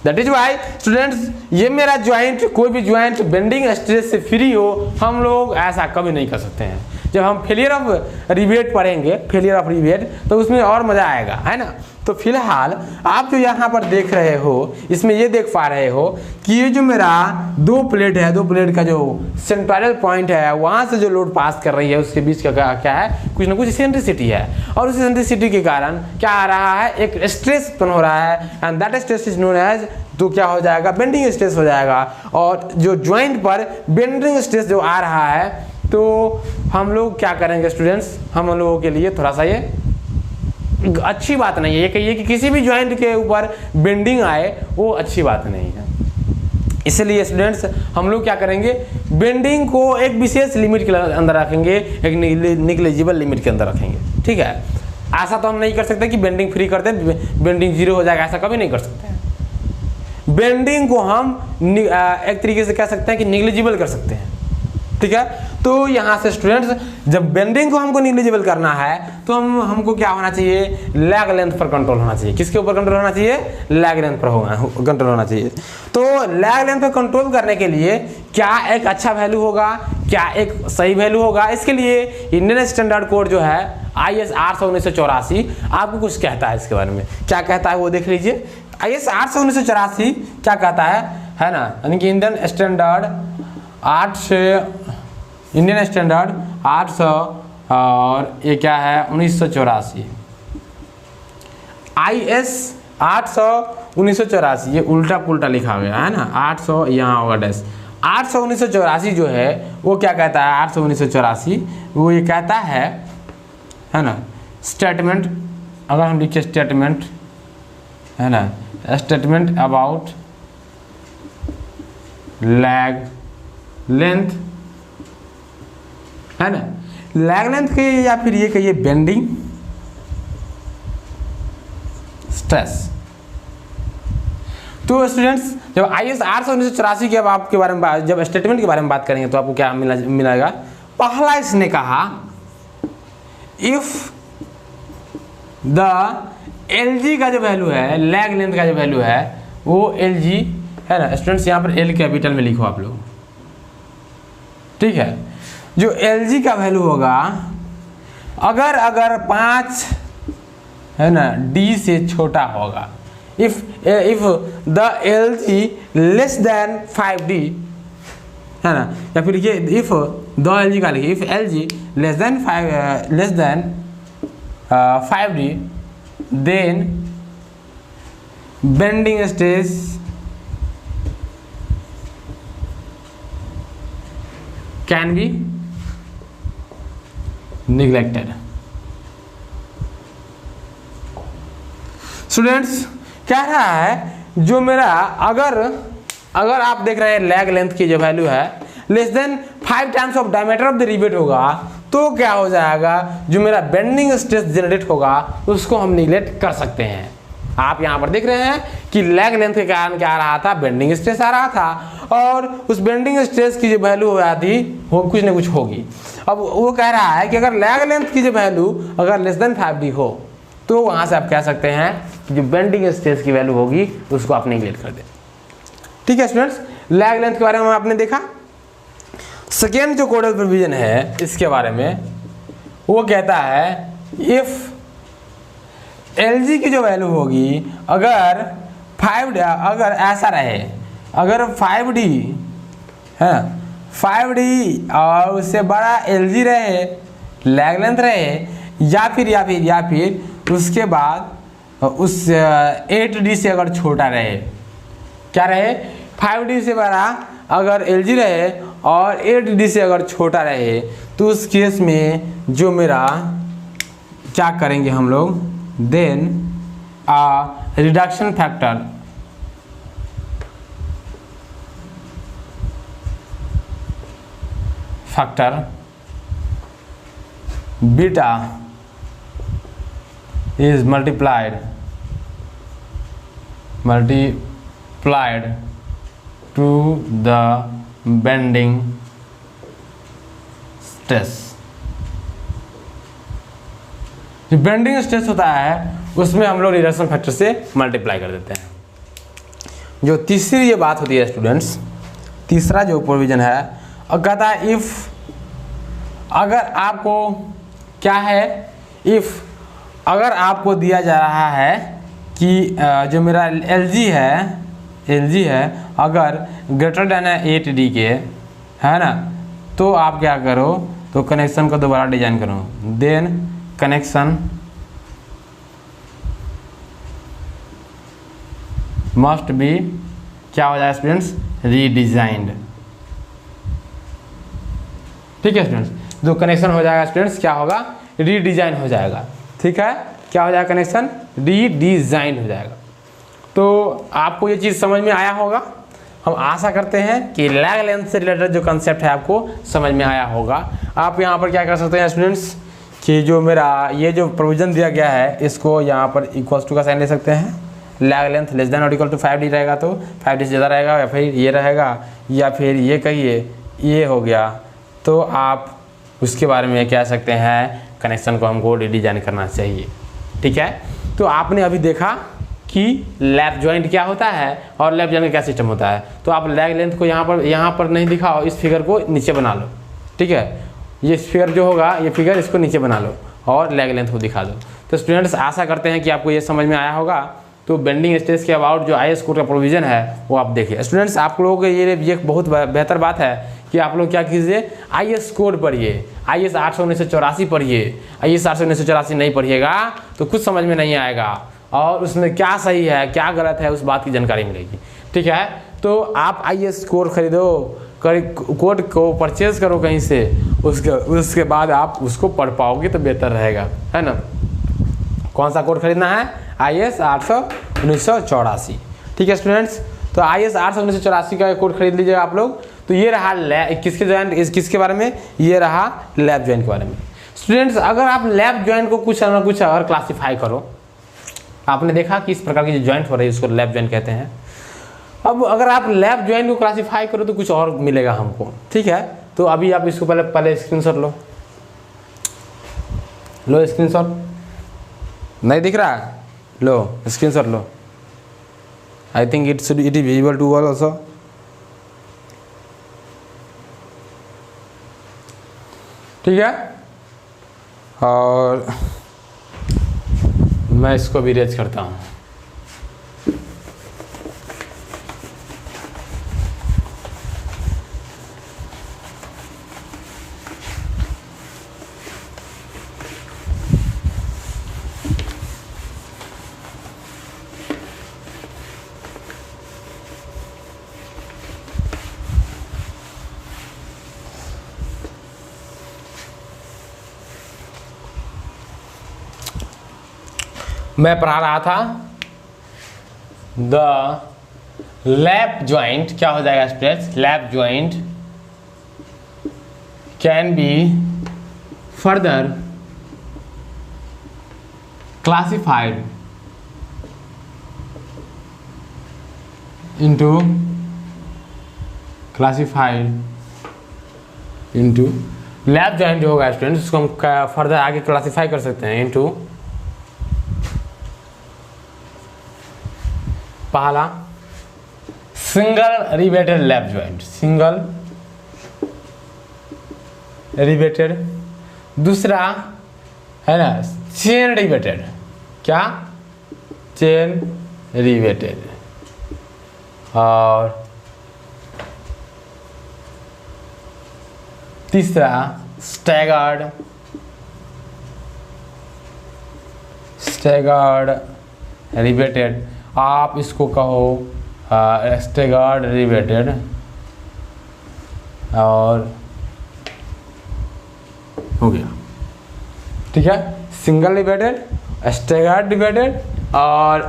दैट इज वाई स्टूडेंट्स ये मेरा ज्वाइंट, कोई भी ज्वाइंट बेंडिंग स्ट्रेस से फ्री हो, हम लोग ऐसा कभी नहीं कर सकते हैं। जब हम फेलियर ऑफ रिवेट पढ़ेंगे, फेलियर ऑफ रिवेट, तो उसमें और मजा आएगा, है ना। तो फिलहाल आप जो यहाँ पर देख रहे हो, इसमें ये देख पा रहे हो कि ये जो मेरा दो प्लेट है, दो प्लेट का जो सेंट्रल पॉइंट है, वहाँ से जो लोड पास कर रही है उसके बीच का क्या है, कुछ ना कुछ इसेंट्रिसिटी है। और उस इसेंट्रिसिटी के कारण क्या आ रहा है, एक स्ट्रेस उत्पन्न हो रहा है, and that stress is known as, तो क्या हो जाएगा, बेंडिंग स्ट्रेस हो जाएगा। और जो ज्वाइंट पर बेंडिंग स्ट्रेस जो आ रहा है, तो हम लोग क्या करेंगे स्टूडेंट्स, हम लोगों के लिए थोड़ा सा ये अच्छी बात नहीं है। ये कहिए कि किसी भी ज्वाइंट के ऊपर बेंडिंग आए, वो अच्छी बात नहीं है। इसलिए स्टूडेंट्स हम लोग क्या करेंगे, बेंडिंग को एक विशेष लिमिट के अंदर रखेंगे, एक निग्लिजिबल लिमिट के अंदर रखेंगे। ठीक है, ऐसा तो हम नहीं कर सकते कि बेंडिंग फ्री करते बेंडिंग जीरो हो जाएगा, ऐसा कभी नहीं कर सकते। बेंडिंग को हम एक तरीके से कह सकते हैं कि निग्लिजिबल कर सकते हैं। ठीक है, तो यहाँ से स्टूडेंट्स जब बेंडिंग को हमको निग्लिजिबल करना है तो हमको क्या होना चाहिए, लैग लेंथ पर कंट्रोल होना चाहिए। किसके ऊपर कंट्रोल होना चाहिए, लैग लेंथ पर कंट्रोल होना चाहिए। तो लैग लेंथ पर कंट्रोल करने के लिए क्या एक अच्छा वैल्यू होगा, क्या एक सही वैल्यू होगा, इसके लिए इंडियन स्टैंडर्ड कोड जो है IS 800/1984 आपको कुछ कहता है। इसके बारे में क्या कहता है वो देख लीजिए। IS 800/1984 क्या कहता है ना, यानी कि इंडियन स्टैंडर्ड 800 और ये क्या है 1984, IS 800/1984, ये उल्टा पुल्टा लिखा गया है ना, 800 यहाँ होगा डैश। 800/1984 जो है वो क्या कहता है, 800/1984 वो ये कहता है ना, स्टेटमेंट, अगर हम लिखे स्टेटमेंट है ना, स्टेटमेंट अबाउट लैग लेंथ है ना, लैग लेंथ के या फिर ये कहिए बेंडिंग स्ट्रेस। तो स्टूडेंट्स जब IS 800/1984 के अब आपके बारे में जब स्टेटमेंट के बारे में बात करेंगे तो आपको क्या मिलेगा। पहला इसने कहा इफ द LG का जो वैल्यू है, लैग लेंथ का जो वैल्यू है वो LG है ना स्टूडेंट्स, यहाँ पर L कैपिटल में लिखो आप लोग, ठीक है। जो LG का वैल्यू होगा अगर 5 है ना D से छोटा होगा, if the LG less than 5D है ना, या फिर ये इफ द LG का लिखिए, if LG less than 5D then bending stress can be neglected। Students कह रहा है जो मेरा अगर आप देख रहे हैं लैग लेंथ की जो वैल्यू है less than 5 times of diameter of the rivet होगा तो क्या हो जाएगा, जो मेरा बेंडिंग स्ट्रेस जनरेट होगा उसको हम निगलेक्ट कर सकते हैं। आप यहाँ पर देख रहे हैं कि लैग लेंथ के कारण क्या आ रहा था, बेंडिंग स्ट्रेस आ रहा था, और उस बेंडिंग स्ट्रेस की जो वैल्यू हो जाती वो कुछ ना कुछ होगी। अब वो कह रहा है कि अगर लैग लेंथ की जो वैल्यू अगर लेस देन 5D हो तो वहाँ से आप कह सकते हैं कि जो बेंडिंग स्ट्रेस की वैल्यू होगी उसको आप निगलेक्ट कर दें। ठीक है स्टूडेंट्स, लैग लेंथ के बारे में आपने देखा। सेकेंड जो कोडल प्रोविजन है इसके बारे में वो कहता है इफ LG की जो वैल्यू होगी अगर 5D अगर ऐसा रहे, अगर 5D है 5D और उससे बड़ा LG रहे, लैग लेंथ रहे, या फिर उसके बाद उस 8D से अगर छोटा रहे, क्या रहे 5D से बड़ा अगर LG रहे और 8D से अगर छोटा रहे, तो उस केस में जो मेरा क्या करेंगे हम लोग, then reduction factor beta is multiplied to the bending stress। जो बेंडिंग स्ट्रेस होता है उसमें हम लोग रिडक्शन फैक्टर से मल्टीप्लाई कर देते हैं। जो तीसरी ये बात होती है स्टूडेंट्स, तीसरा जो प्रोविजन है और कहता है इफ अगर आपको क्या है, इफ अगर आपको दिया जा रहा है कि जो मेरा LG है अगर ग्रेटर देन 8D के है ना, तो आप क्या करो, तो कनेक्शन को दोबारा डिजाइन करो, देन कनेक्शन मस्ट बी क्या हो जाएगा स्टूडेंट्स, रीडिजाइंड। ठीक है स्टूडेंट्स, जो कनेक्शन हो जाएगा स्टूडेंट्स क्या होगा, रीडिजाइन हो जाएगा। ठीक है, क्या हो जाएगा, कनेक्शन रीडिजाइन हो जाएगा। तो आपको ये चीज़ समझ में आया होगा। हम आशा करते हैं कि लैग लेंथ से रिलेटेड जो कंसेप्ट है आपको समझ में आया होगा। आप यहाँ पर क्या कर सकते हैं स्टूडेंट्स कि जो मेरा ये जो प्रोविजन दिया गया है इसको यहाँ पर इक्वल्स टू का साइन ले सकते हैं। लैग लेंथ लेस देन और इक्वल टू 5D रहेगा तो 5D से ज़्यादा रहेगा, या फिर ये रहेगा, या फिर ये कहिए ये हो गया तो आप उसके बारे में कह सकते हैं कनेक्शन को हमको रीडिजाइन करना चाहिए। ठीक है, तो आपने अभी देखा कि लैप जॉइंट क्या होता है और लैप जॉइंट का क्या सिस्टम होता है। तो आप लैग लेंथ को यहाँ पर नहीं दिखाओ, इस फिगर को नीचे बना लो। ठीक है, ये फिगर जो होगा, ये फिगर इसको नीचे बना लो और लैग लेंथ को दिखा दो। तो स्टूडेंट्स आशा करते हैं कि आपको ये समझ में आया होगा। तो बेंडिंग स्ट्रेस के अबाउट जो IS कोड का प्रोविज़न है वो आप देखिए। स्टूडेंट्स आप लोगों को ये बहुत बेहतर बात है कि आप लोग क्या कीजिए, IS कोड पढ़िए, IS 800-1984 पढ़िए। IS 800-1984 नहीं पढ़िएगा तो कुछ समझ में नहीं आएगा और उसमें क्या सही है क्या गलत है उस बात की जानकारी मिलेगी। ठीक है, तो आप IS कोड खरीदो, कोड को परचेज करो कहीं से, उसके बाद आप उसको पढ़ पाओगे तो बेहतर रहेगा, है ना। कौन सा कोड खरीदना है, IS 800-1984। ठीक है स्टूडेंट्स, तो IS 800-1984 का कोड खरीद लीजिएगा आप लोग। तो ये रहा किसके बारे में, ये रहा लैप जॉइंट के बारे में। स्टूडेंट्स अगर आप लैप जॉइंट को कुछ ना कुछ अगर क्लासीफाई करो, आपने देखा कि इस प्रकार की जो जॉइंट हो रही है उसको लैप जॉइंट कहते हैं। अब अगर आप लैप जॉइंट को क्लासीफाई करो तो कुछ और मिलेगा हमको। ठीक है, तो अभी आप इसको पहले स्क्रीनशॉट लो स्क्रीनशॉट, नहीं दिख रहा, लो स्क्रीनशॉट लो। I think it is visible to all also. ठीक है, और मैं इसको भी रेज करता हूँ। मैं पढ़ा रहा था द लैप जॉइंट, क्या हो जाएगा students, lap joint can be further classified into lap joint जो होगा स्टूडेंट्स उसको हम फर्दर आगे क्लासिफाई कर सकते हैं इंटू पहला single riveted lap joint, single riveted. दूसरा है ना चेन रिवेटेड, क्या, चेन रिवेटेड। और तीसरा स्टैगर्ड रिवेटेड। आप इसको कहो स्टैगर्ड रिवेटेड और हो गया। ठीक है, सिंगल रिवेटेड, स्टैगर्ड रिवेटेड और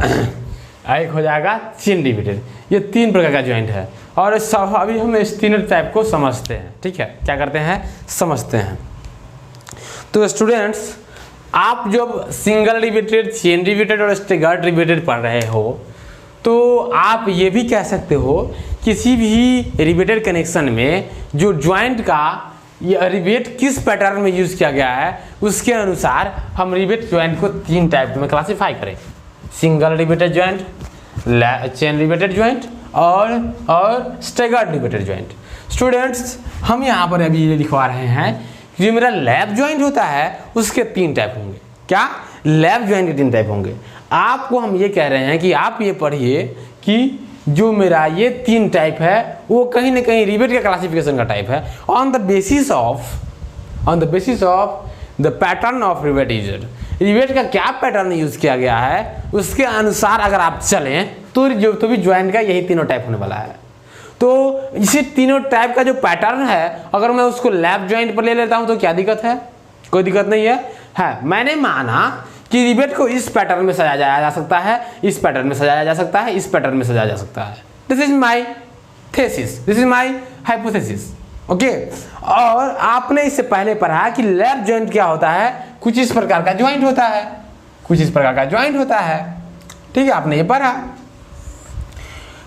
एक हो जाएगा चेन रिवेटेड। ये तीन प्रकार का जॉइंट है और अभी हम इस तीनों टाइप को समझते हैं। ठीक है, क्या करते हैं, समझते हैं। तो स्टूडेंट्स आप जब सिंगल रिवेटेड, चेन रिवेटेड और स्टैगर्ड रिवेटेड पढ़ रहे हो तो आप ये भी कह सकते हो किसी भी रिवेटेड कनेक्शन में जो जॉइंट का ये रिवेट किस पैटर्न में यूज़ किया गया है उसके अनुसार हम रिवेट जॉइंट को तीन टाइप में क्लासिफाई करें, single riveted joint, chain riveted joint और स्टैगर्ड रिवेटेड जॉइंट। स्टूडेंट्स हम यहाँ पर अभी ये लिखवा रहे हैं जो मेरा लैप जॉइंट होता है उसके तीन टाइप होंगे। क्या, लैप जॉइंट के तीन टाइप होंगे। आपको हम ये कह रहे हैं कि आप ये पढ़िए कि जो मेरा ये तीन टाइप है वो कहीं ना कहीं रिवेट का क्लासिफिकेशन का टाइप है on the basis of the pattern of rivet used. Rivet का क्या पैटर्न यूज किया गया है उसके अनुसार अगर आप चलें तो भी ज्वाइंट का यही तीनों टाइप होने वाला है। तो इसी तीनों टाइप का जो पैटर्न है अगर मैं उसको लैप जॉइंट पर ले लेता हूं तो क्या दिक्कत है, कोई दिक्कत नहीं है। मैंने माना कि रिवेट को इस पैटर्न में सजाया जा सकता है, इस पैटर्न में सजाया जा सकता है, इस पैटर्न में सजाया जा सकता है। This is my thesis, this is my hypothesis. Okay, और आपने इससे पहले पढ़ा कि लैप जॉइंट क्या होता है, कुछ इस प्रकार का जॉइंट होता है, कुछ इस प्रकार का जॉइंट होता है। ठीक है, आपने ये पढ़ा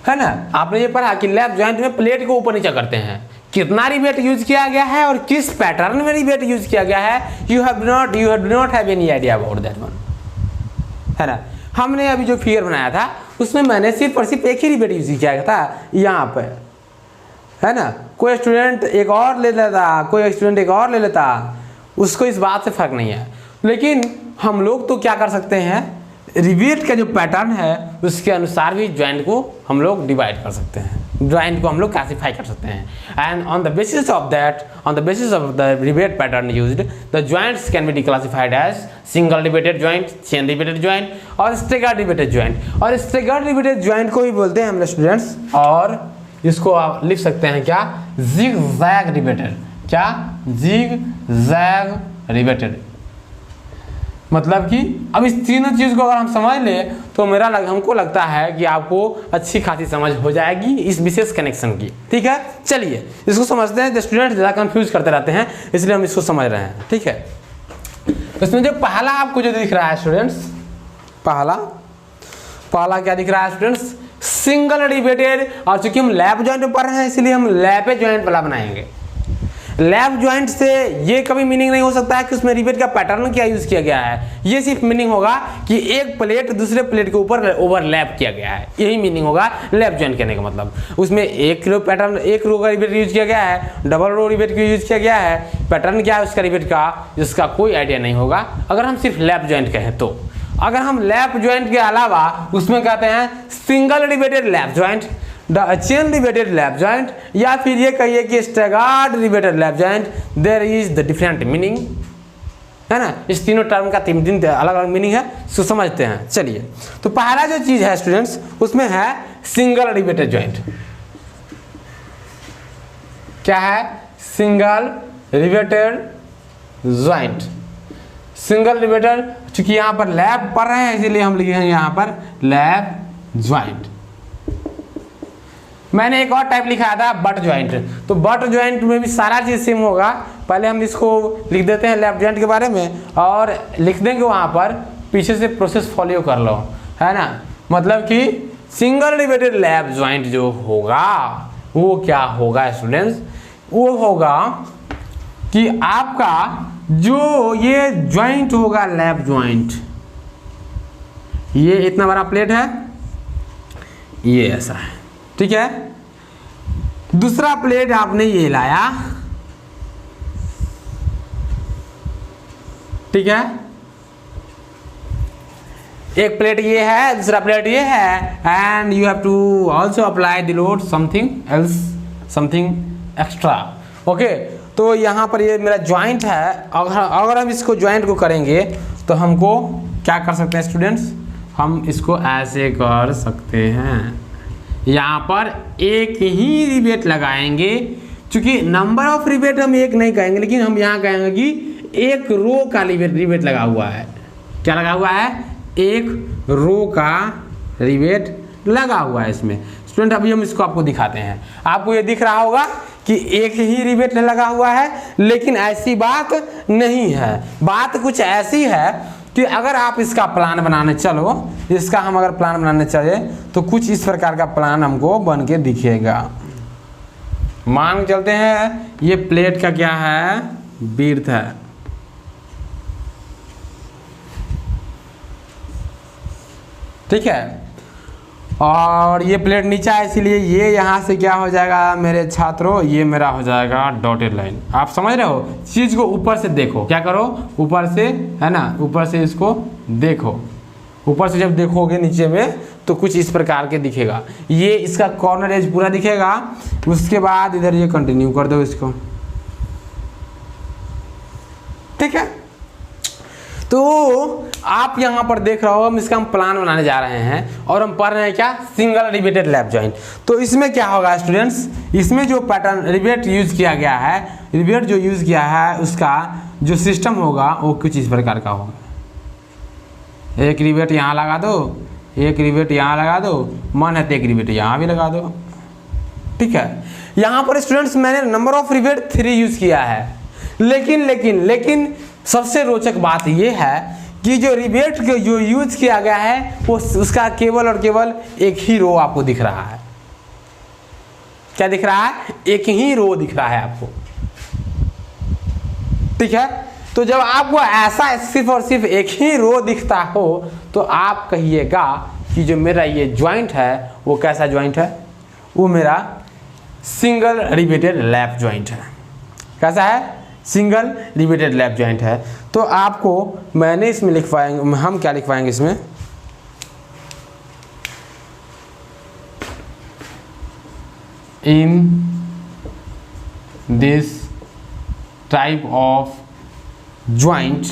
है ना, आपने ये पढ़ा कि लैप जॉइंट में प्लेट को ऊपर नीचे करते हैं। कितना रिवेट यूज किया गया है और किस पैटर्न में रिवेट यूज किया गया है, you do not have any idea about that one, है ना। हमने अभी जो फिगर बनाया था उसमें मैंने सिर्फ और सिर्फ एक ही रिवेट यूज किया गया था यहाँ पे, है ना। कोई स्टूडेंट एक और ले लेता, कोई स्टूडेंट एक और ले लेता, उसको इस बात से फर्क नहीं है। लेकिन हम लोग तो क्या कर सकते हैं, रिवेट का जो पैटर्न है उसके अनुसार भी ज्वाइंट को हम लोग डिवाइड कर सकते हैं, ज्वाइंट को हम लोग क्लासीफाई कर सकते हैं। And on the basis of that, on the basis of the rivet pattern used, the joints can be declassified as single riveted joint, chain riveted joint और स्टैगर्ड रिवेटेड ज्वाइंट। और staggered riveted joint को ही बोलते हैं हम students, और इसको आप लिख सकते हैं क्या, जिग जैग रिवेटेड। क्या, जिग जैग रिवेटेड। मतलब कि अब इस तीनों चीज़ को अगर हम समझ लें तो हमको लगता है कि आपको अच्छी खासी समझ हो जाएगी इस विशेष कनेक्शन की। ठीक है, चलिए इसको समझते हैं। जो स्टूडेंट ज़्यादा कंफ्यूज करते रहते हैं इसलिए हम इसको समझ रहे हैं। ठीक है, इसमें जो पहला आपको जो दिख रहा है स्टूडेंट्स, पहला क्या दिख रहा है स्टूडेंट्स, सिंगल रिवेटेड। और चूंकि हम लैप ज्वाइंट में पढ़ रहे हैं इसलिए हम लैप ज्वाइंट वाला बनाएंगे। लैप ज्वाइंट से ये कभी मीनिंग नहीं हो सकता है कि उसमें रिवेट का पैटर्न क्या यूज किया गया है। ये सिर्फ मीनिंग होगा कि एक प्लेट दूसरे प्लेट के ऊपर ओवरलैप किया गया है, यही मीनिंग होगा लैप ज्वाइंट कहने का मतलब। उसमें एक रो पैटर्न, एक रो का रिवेट यूज किया गया है, डबल रो रिवेट का यूज किया गया है। पैटर्न क्या है उसका रिवेट का, जिसका कोई आइडिया नहीं होगा अगर हम सिर्फ लैप ज्वाइंट कहें तो। अगर हम लैप ज्वाइंट के अलावा उसमें कहते हैं single riveted lap joint, chain riveted lap joint, या फिर ये कहिए कि staggered riveted lap joint, there is the different meaning, है ना। इस तीनों टर्म का तीन अलग अलग मीनिंग है, इसको समझते हैं। चलिए, तो पहला जो चीज है स्टूडेंट्स उसमें है सिंगल रिवेटेड ज्वाइंट। क्या है, single riveted joint. Single riveted, चूंकि यहां पर लैप पढ़ रहे हैं इसीलिए हम लिखे हैं यहां पर लैप ज्वाइंट। मैंने एक और टाइप लिखा था बट ज्वाइंट, तो बट ज्वाइंट में भी सारा चीज सेम होगा। पहले हम इसको लिख देते हैं लैप ज्वाइंट के बारे में और लिख देंगे वहां पर, पीछे से प्रोसेस फॉलो कर लो, है ना। मतलब कि सिंगल रिवेटेड लैप ज्वाइंट जो होगा वो क्या होगा स्टूडेंट्स, वो होगा कि आपका जो ये ज्वाइंट होगा लैप ज्वाइंट, ये इतना बड़ा प्लेट है, ये ऐसा है, ठीक है। दूसरा प्लेट आपने ये लाया, ठीक है। एक प्लेट ये है, दूसरा प्लेट ये है, and you have to also apply the load something else, something extra. Okay, तो यहाँ पर ये मेरा ज्वाइंट है। अगर हम इसको ज्वाइंट को करेंगे तो हमको क्या कर सकते हैं स्टूडेंट्स, हम इसको ऐसे कर सकते हैं। यहाँ पर एक ही रिवेट लगाएंगे, क्योंकि नंबर ऑफ रिवेट हम एक नहीं कहेंगे, लेकिन हम यहाँ कहेंगे कि एक रो का रिवेट लगा हुआ है। क्या लगा हुआ है, एक रो का रिवेट लगा हुआ है इसमें। स्टूडेंट अभी हम इसको आपको दिखाते हैं। आपको ये दिख रहा होगा कि एक ही रिवेट लगा हुआ है, लेकिन ऐसी बात नहीं है। बात कुछ ऐसी है कि अगर आप इसका प्लान बनाने चलो, इसका हम अगर प्लान बनाने चले तो कुछ इस प्रकार का प्लान हमको बन के दिखेगा। मान चलते हैं ये प्लेट का क्या है, विड्थ है, ठीक है। और ये प्लेट नीचा है, इसीलिए ये यहाँ से क्या हो जाएगा मेरे छात्रों, ये मेरा हो जाएगा डॉटेड लाइन। आप समझ रहे हो, चीज को ऊपर से देखो, क्या करो, ऊपर से, है ना, ऊपर से इसको देखो। ऊपर से जब देखोगे नीचे में तो कुछ इस प्रकार के दिखेगा। ये इसका कॉर्नर एज पूरा दिखेगा, उसके बाद इधर ये कंटिन्यू कर दो इसको, ठीक है। तो आप यहाँ पर देख रहे हो, हम इसका प्लान बनाने जा रहे हैं और हम पढ़ रहे हैं क्या, सिंगल रिवेटेड लैप ज्वाइंट। तो इसमें क्या होगा स्टूडेंट्स, इसमें जो पैटर्न रिवेट यूज किया गया है, रिवेट जो यूज किया है उसका जो सिस्टम होगा वो कुछ इस प्रकार का होगा। एक रिवेट यहाँ लगा दो, एक रिवेट यहाँ लगा दो, मन है तो एक रिवेट यहाँ भी लगा दो, ठीक है। यहाँ पर स्टूडेंट्स मैंने नंबर ऑफ रिवेट 3 यूज किया है, लेकिन सबसे रोचक बात यह है कि जो रिवेट जो यूज किया गया है वो उसका केवल और केवल एक ही रो आपको दिख रहा है, क्या दिख रहा है, एक ही रो दिख रहा है आपको, ठीक है। तो जब आपको ऐसा सिर्फ और सिर्फ एक ही रो दिखता हो तो आप कहिएगा कि जो मेरा ये ज्वाइंट है वो कैसा ज्वाइंट है, वो मेरा सिंगल रिपीटेड लैप ज्वाइंट है। कैसा है, सिंगल रिपीटेड लैप ज्वाइंट है। तो आपको मैंने इसमें लिखवाएंगे, हम क्या लिखवाएंगे इसमें, इन this type of joint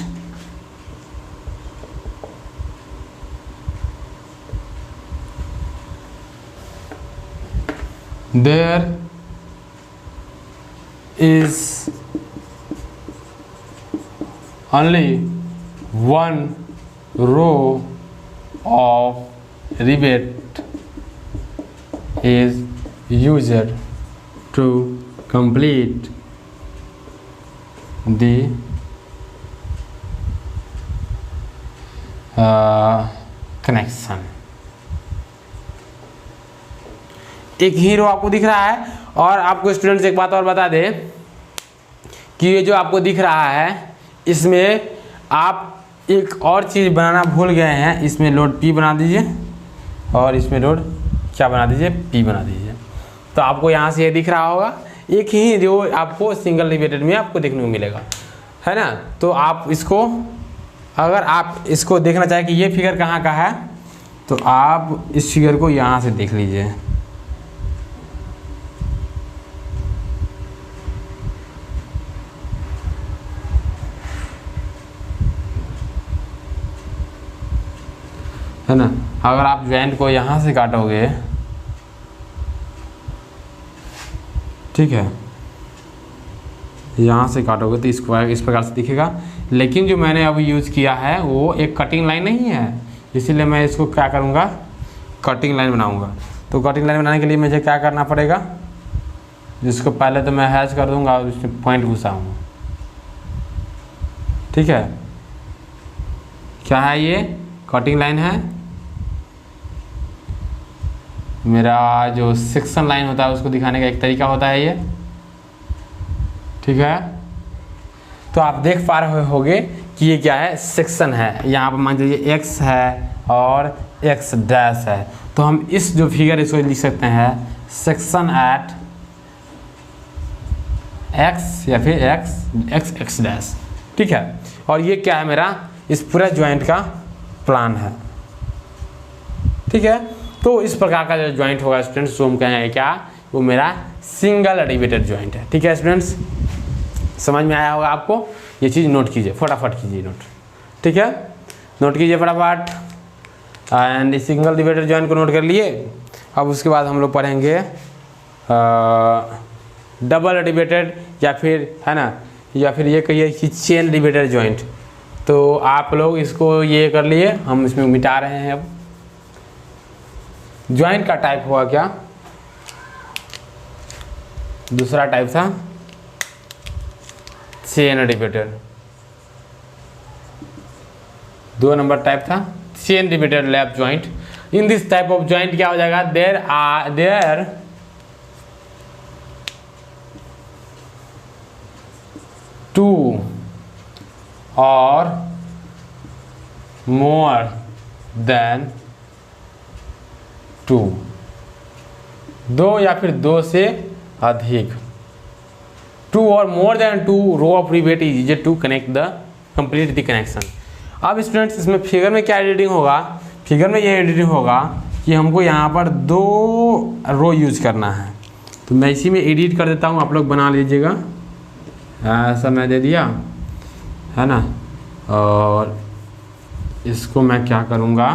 there is only one row of rivet is used to complete the connection. एक ही रो आपको दिख रहा है। और आपको स्टूडेंट्स एक बात और बता दें कि ये जो आपको दिख रहा है इसमें आप एक और चीज़ बनाना भूल गए हैं, इसमें लोड P बना दीजिए और इसमें लोड क्या बना दीजिए, P बना दीजिए। तो आपको यहाँ से ये दिख रहा होगा, एक ही रो आपको सिंगल रिपीटेड में आपको देखने को मिलेगा, है ना। तो आप इसको, अगर आप इसको देखना चाहें कि ये फिगर कहाँ का है तो आप इस फिगर को यहाँ से देख लीजिए, है ना। अगर आप ज्वाइंट को यहाँ से काटोगे, ठीक है, यहाँ से काटोगे तो इसको इस प्रकार से दिखेगा। लेकिन जो मैंने अभी यूज़ किया है वो एक कटिंग लाइन नहीं है, इसीलिए मैं इसको क्या करूँगा, कटिंग लाइन बनाऊँगा। तो कटिंग लाइन बनाने के लिए मुझे क्या करना पड़ेगा, जिसको पहले तो मैं हैच कर दूँगा और उसमें पॉइंट घुसाऊँगा, ठीक है। क्या है ये, कटिंग लाइन है, मेरा जो सेक्शन लाइन होता है उसको दिखाने का एक तरीका होता है ये, ठीक है। तो आप देख पा रहे होंगे कि ये क्या है, सेक्शन है। यहाँ पर मान लीजिए x है और x डैश है, तो हम इस जो फिगर इसको लिख सकते हैं सेक्शन एट x या फिर x डैश, ठीक है। और ये क्या है, मेरा इस पूरा ज्वाइंट का प्लान है, ठीक है। तो इस प्रकार का जो ज्वाइंट होगा स्टूडेंट्स, वो हम कहेंगे क्या, वो मेरा सिंगल रिपीटेड ज्वाइंट है, ठीक है स्टूडेंट्स। समझ में आया होगा आपको, ये चीज़ नोट कीजिए, फटाफट कीजिए नोट, ठीक है, नोट कीजिए फटाफट। एंड सिंगल रिपीटेड ज्वाइंट को नोट कर लिए। अब उसके बाद हम लोग पढ़ेंगे डबल रिपीटेड या फिर, है ना, या फिर ये कहिए कि चेन रिपीटेड ज्वाइंट। तो आप लोग इसको ये कर लिए, हम इसमें मिटा रहे हैं। अब ज्वाइंट का टाइप हुआ क्या, दूसरा टाइप था चेन रिपीटेड, 2 नंबर टाइप था chain repeated lap joint. In this type of joint क्या हो जाएगा, देयर टू और मोर देन 2, 2 या फिर 2 से अधिक, 2 और more than 2 row of rivet is used to connect the complete the connection. अब स्टूडेंट्स इसमें फिगर में क्या एडिटिंग होगा, फिगर में ये एडिटिंग होगा कि हमको यहाँ पर 2 रो यूज करना है। तो मैं इसी में एडिट कर देता हूँ, आप लोग बना लीजिएगा। ऐसा मैं दे दिया, है ना। और इसको मैं क्या करूँगा,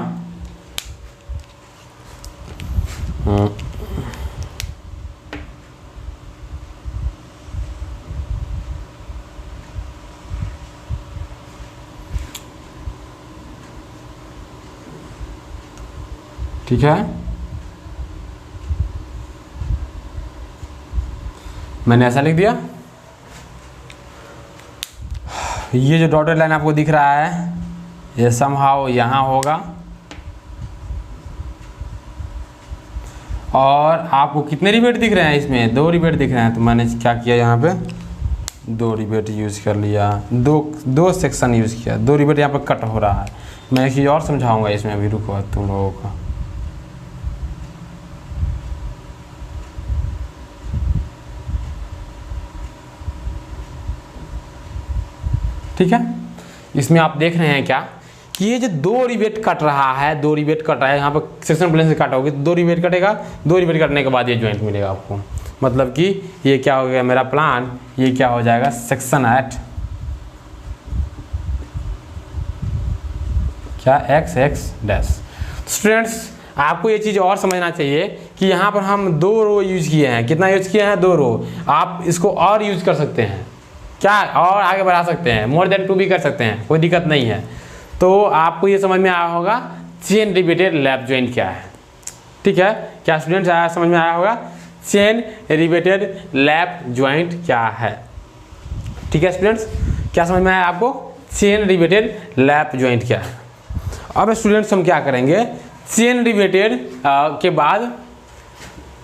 ठीक है, मैंने ऐसा लिख दिया। ये जो डॉटेड लाइन आपको दिख रहा है ये समहाउ यहाँ होगा और आपको कितने रिवेट दिख रहे हैं इसमें? 2 रिवेट दिख रहे हैं। तो मैंने क्या किया यहाँ पे 2 रिवेट यूज़ कर लिया, दो सेक्शन यूज़ किया, 2 रिवेट यहाँ पर कट हो रहा है। मैं एक चीज़ और समझाऊंगा इसमें, अभी रुको तुम लोगों को। ठीक है, इसमें आप देख रहे हैं क्या कि ये जो 2 रिवेट कट रहा है, 2 रिवेट कट रहा है, यहाँ पर सेक्शन प्लेन से काटा होगा तो 2 रिवेट कटेगा, 2 रिवेट कटने के बाद ये ज्वाइंट मिलेगा आपको। मतलब कि ये क्या हो गया मेरा प्लान, ये क्या हो जाएगा सेक्शन एट क्या एक्स एक्स डैश। स्टूडेंट्स आपको ये चीज़ और समझना चाहिए कि यहाँ पर हम 2 रो यूज किए हैं। कितना यूज किए हैं? 2 रो। आप इसको और यूज कर सकते हैं, क्या और आगे बढ़ा सकते हैं, मोर देन 2 भी कर सकते हैं, कोई दिक्कत नहीं है। तो आपको ये समझ में आया होगा चेन रिवेटेड लैप ज्वाइंट क्या है। ठीक है, क्या स्टूडेंट्स आया समझ में आया होगा चेन रिवेटेड लैप ज्वाइंट क्या है? ठीक है स्टूडेंट्स, क्या समझ में आया आपको चेन रिवेटेड लैप ज्वाइंट क्या है? अब स्टूडेंट्स हम क्या करेंगे, चेन रिवेटेड के बाद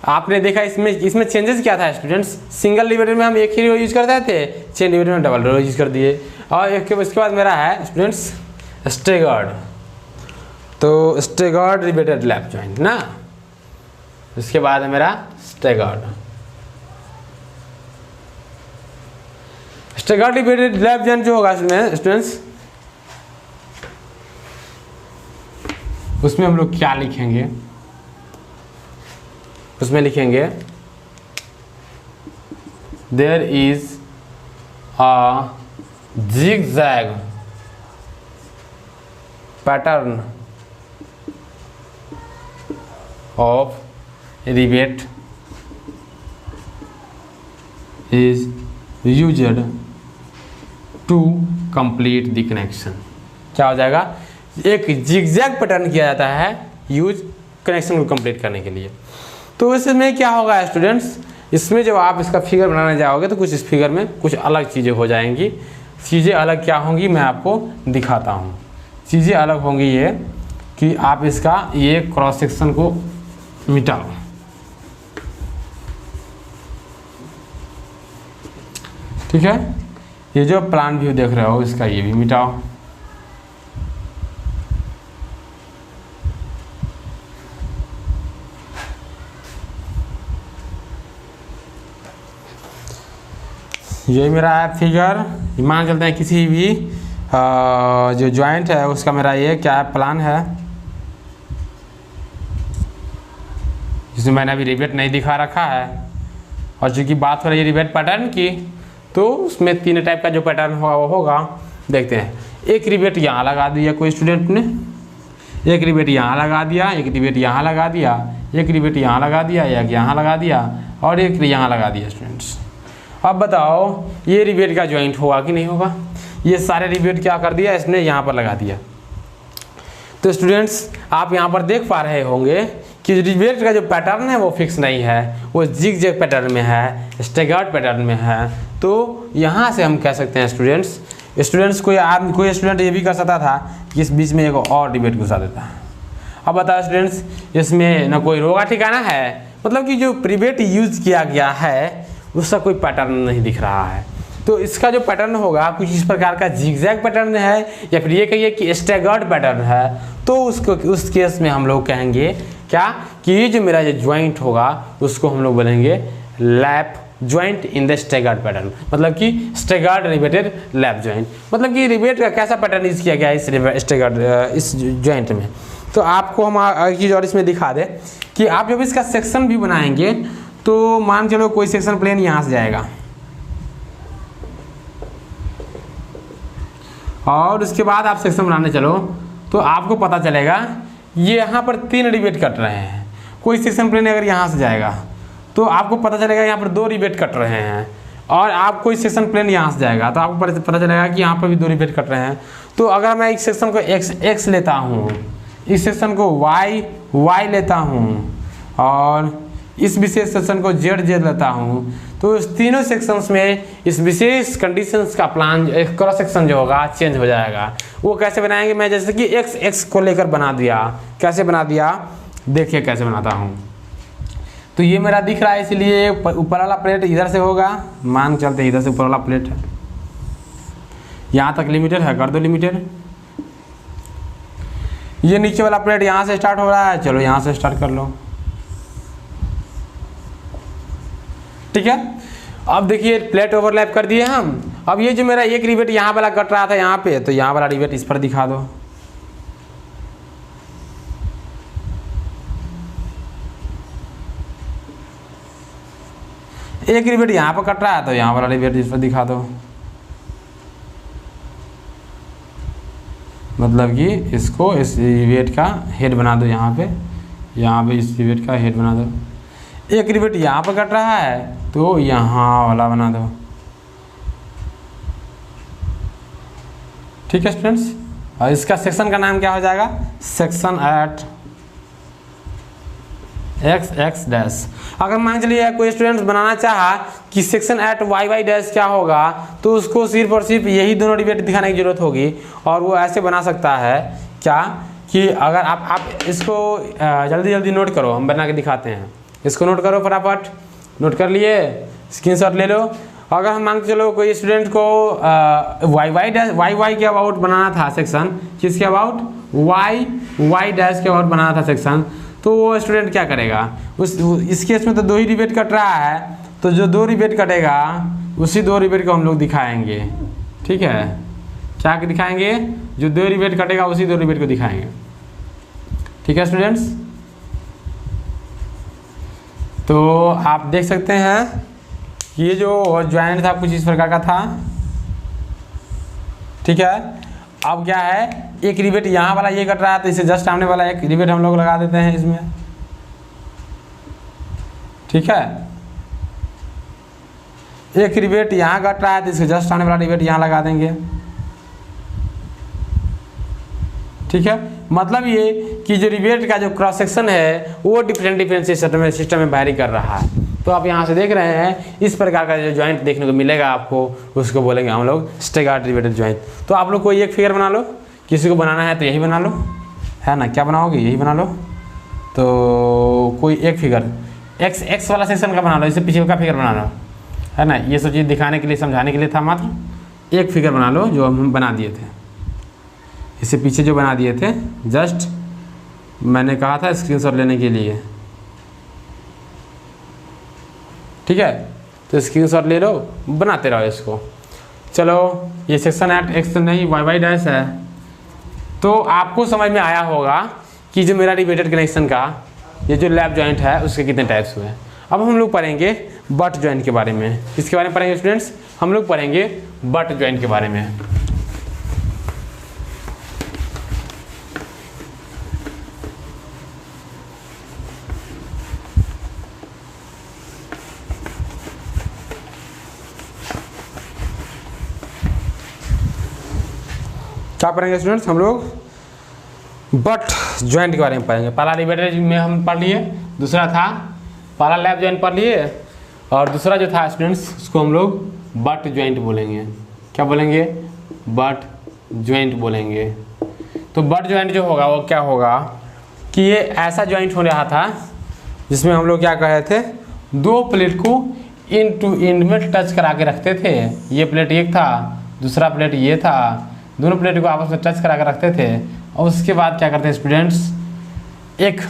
आपने देखा इसमें चेंजेस क्या था स्टूडेंट्स? सिंगल रिवेटेड में हम एक ही रो यूज करते थे, चेन रिवेटेड में डबल रो यूज कर दिए। और इसके बाद मेरा है स्टूडेंट्स स्टेगर्ड। तो स्टेगर्ड रिवेटेड लैप ज्वाइंट ना, इसके बाद है मेरा staggered. Staggered riveted lap joint जो होगा इसमें स्टूडेंट्स, उसमें हम लोग क्या लिखेंगे? उसमें लिखेंगे there is a zigzag pattern of rivet is used to complete the connection। क्या हो जाएगा? एक जिगजैग पैटर्न किया जाता है यूज कनेक्शन को कंप्लीट करने के लिए। तो इसमें क्या होगा स्टूडेंट्स, इसमें जब आप इसका फिगर बनाने जाओगे तो कुछ इस फिगर में कुछ अलग चीज़ें हो जाएंगी। चीज़ें अलग क्या होंगी मैं आपको दिखाता हूँ। चीज़ें अलग होंगी ये कि आप इसका ये क्रॉस सेक्शन को मिटाओ। ठीक है, ये जो प्लान व्यू देख रहे हो इसका ये भी मिटाओ। यही मेरा है फिगर। मान चलते हैं किसी भी जो जॉइंट है उसका मेरा ये क्या है प्लान है, जिसमें मैंने अभी रिवेट नहीं दिखा रखा है। और चूँकि बात हो रही है रिवेट पैटर्न की, तो उसमें 3 टाइप का जो पैटर्न होगा वो होगा, देखते हैं। एक रिवेट यहाँ लगा दिया कोई स्टूडेंट ने, एक रिवेट यहाँ लगा दिया, एक रिवेट यहाँ लगा दिया, एक रिवेट यहाँ लगा दिया, एक यहाँ लगा दिया और एक यहाँ लगा दिया स्टूडेंट्स। अब बताओ ये रिवेट का जॉइंट होगा कि नहीं होगा? ये सारे रिवेट क्या कर दिया इसने यहाँ पर लगा दिया। तो स्टूडेंट्स आप यहाँ पर देख पा रहे होंगे कि रिवेट का जो पैटर्न है वो फिक्स नहीं है, वो जिगजैग पैटर्न में है, स्टैगर्ड पैटर्न में है। तो यहाँ से हम कह सकते हैं स्टूडेंट्स कोई स्टूडेंट ये भी कर सकता था कि इस बीच में एक और रिवेट घुसा देता है। अब बताओ स्टूडेंट्स, इसमें ना कोई रो का ठिकाना है, मतलब कि जो रिवेट यूज किया गया है उसका कोई पैटर्न नहीं दिख रहा है। तो इसका जो पैटर्न होगा कुछ इस प्रकार का जिगजैग पैटर्न है, या फिर ये कहिए कि स्टैगर्ड पैटर्न है। तो उस केस में हम लोग कहेंगे क्या कि ये जो मेरा जो ज्वाइंट होगा उसको हम लोग बोलेंगे lap joint in the staggered pattern, मतलब कि स्टैगर्ड रिवेटेड लैप ज्वाइंट। मतलब कि रिवेट का कैसा पैटर्न यूज किया गया है इस स्टैगर्ड इस ज्वाइंट में। तो आपको हम एक चीज़ और इसमें दिखा दें कि आप जब इसका सेक्शन भी बनाएंगे तो मान चलो कोई सेक्शन प्लेन यहाँ से जाएगा और उसके बाद आप सेक्शन बनाने चलो तो आपको पता चलेगा ये यहाँ पर 3 रिवेट कट रहे हैं। कोई सेक्शन प्लेन अगर यहाँ से जाएगा तो आपको पता चलेगा यहाँ पर 2 रिवेट कट रहे हैं, और आप कोई सेक्शन प्लेन यहाँ से जाएगा तो आपको पता चलेगा कि यहाँ पर भी 2 रिवेट कट रहे हैं। तो अगर मैं एक सेक्शन को x लेता हूँ, इस सेक्शन को y लेता हूँ और इस विशेष सेक्शन को z लेता हूँ, तो इस तीनों सेक्शंस में इस विशेष कंडीशंस का प्लान क्रॉस सेक्शन जो होगा चेंज हो जाएगा। वो कैसे बनाएंगे, मैं जैसे कि x को लेकर बना दिया। कैसे बना दिया देखिए कैसे बनाता हूँ। तो ये मेरा दिख रहा है, इसलिए ऊपर वाला प्लेट इधर से होगा, मान चलते इधर से ऊपर वाला प्लेट है, यहाँ तक लिमिटेड है, कर दो लिमिटेड। ये नीचे वाला प्लेट यहाँ से स्टार्ट हो रहा है, चलो यहाँ से स्टार्ट कर लो, ठीक है। अब देखिए प्लेट ओवरलैप कर दिए हम। अब ये जो मेरा एक रिवेट यहाँ वाला कट रहा था यहाँ पे, तो यहाँ वाला रिवेट इस पर दिखा दो। एक रिवेट यहाँ पर कट रहा है, तो यहाँ वाला रिवेट इस पर दिखा दो। मतलब कि इसको इस रिवेट का हेड बना दो, यहाँ पे इस रिवेट का हेड बना दो। एक रिवेट यहाँ पर कट रहा है, तो यहाँ वाला बना दो, ठीक है स्टूडेंट्स। और इसका सेक्शन का नाम क्या हो जाएगा, section at X X dash. अगर मान चलिए कोई स्टूडेंट्स बनाना चाहा कि section at Y Y dash क्या होगा, तो उसको सिर्फ और सिर्फ यही दोनों रिवेट दिखाने की जरूरत होगी। और वो ऐसे बना सकता है क्या कि अगर आप इसको जल्दी जल्दी नोट करो, हम बना के दिखाते हैं। इसको नोट करो फटाफट, नोट कर लिए, स्क्रीनशॉट ले लो। अगर हम मान के चलो कोई स्टूडेंट को वाई वाई के अबाउट बनाना था सेक्शन, किसके अबाउट, वाई वाई डैश के अबाउट बनाना था सेक्शन, तो वो स्टूडेंट क्या करेगा, इस केस में तो दो ही रिवेट कट रहा है, तो जो दो रिवेट कटेगा उसी दो रिवेट को हम लोग दिखाएंगे, ठीक है। क्या दिखाएंगे, जो दो रिवेट कटेगा उसी दो रिवेट को दिखाएंगे, ठीक है स्टूडेंट्स। तो आप देख सकते हैं ये जो ज्वाइंट था कुछ इस प्रकार का था, ठीक है। अब क्या है, एक रिवेट यहाँ वाला ये कट रहा है, तो इसे जस्ट सामने वाला एक रिवेट हम लोग लगा देते हैं इसमें, ठीक है। एक रिवेट यहाँ कट रहा है, तो इसे जस्ट सामने वाला रिवेट यहाँ लगा देंगे, ठीक है। मतलब ये कि जो रिवेट का जो क्रॉस सेक्शन है वो डिफरेंट सिस्टम में वैरी कर रहा है। तो आप यहाँ से देख रहे हैं इस प्रकार का जो ज्वाइंट देखने को मिलेगा आपको, उसको बोलेंगे हम लोग स्टैगर्ड रिवेटेड ज्वाइंट। तो आप लोग कोई एक फिगर बना लो, किसी को बनाना है तो यही बना लो, है ना, क्या बनाओगे, यही बना लो। तो कोई एक फिगर एक्स वाला सेक्शन का बना लो, इससे पीछे का फिगर बना लो, है ना। ये सब चीज़ दिखाने के लिए, समझाने के लिए था, मात्र एक फिगर बना लो जो हम बना दिए थे, इससे पीछे जो बना दिए थे, जस्ट मैंने कहा था स्क्रीनशॉट लेने के लिए, ठीक है। तो स्क्रीनशॉट ले लो, बनाते रहो इसको। चलो ये सेक्शन एट एक्स नहीं वाई वाई डैश है। तो आपको समझ में आया होगा कि जो मेरा रिवेटेड कनेक्शन का ये जो लैप जॉइंट है उसके कितने टाइप्स हुए। अब हम लोग पढ़ेंगे बट जॉइंट के बारे में। किसके बारे में पढ़ेंगे स्टूडेंट्स, हम लोग पढ़ेंगे बट जॉइंट के बारे में। क्या पढ़ेंगे स्टूडेंट्स, हम लोग बट जॉइंट के बारे में पढ़ेंगे। पहला रिवेटेड में हम पढ़ लिए, दूसरा था पहला लैप जॉइंट पढ़ लिए, और दूसरा जो था स्टूडेंट्स उसको हम लोग बट जॉइंट बोलेंगे। क्या बोलेंगे, बट जॉइंट बोलेंगे। तो बट जॉइंट जो होगा वो क्या होगा कि ये ऐसा जॉइंट हो रहा था जिसमें हम लोग क्या कह रहे थे, दो प्लेट को इंड टू इंड में टच करा के रखते थे। ये प्लेट एक था, दूसरा प्लेट ये था, दोनों प्लेट को आपस में टच करा कर रखते थे। और उसके बाद क्या करते हैं स्टूडेंट्स, एक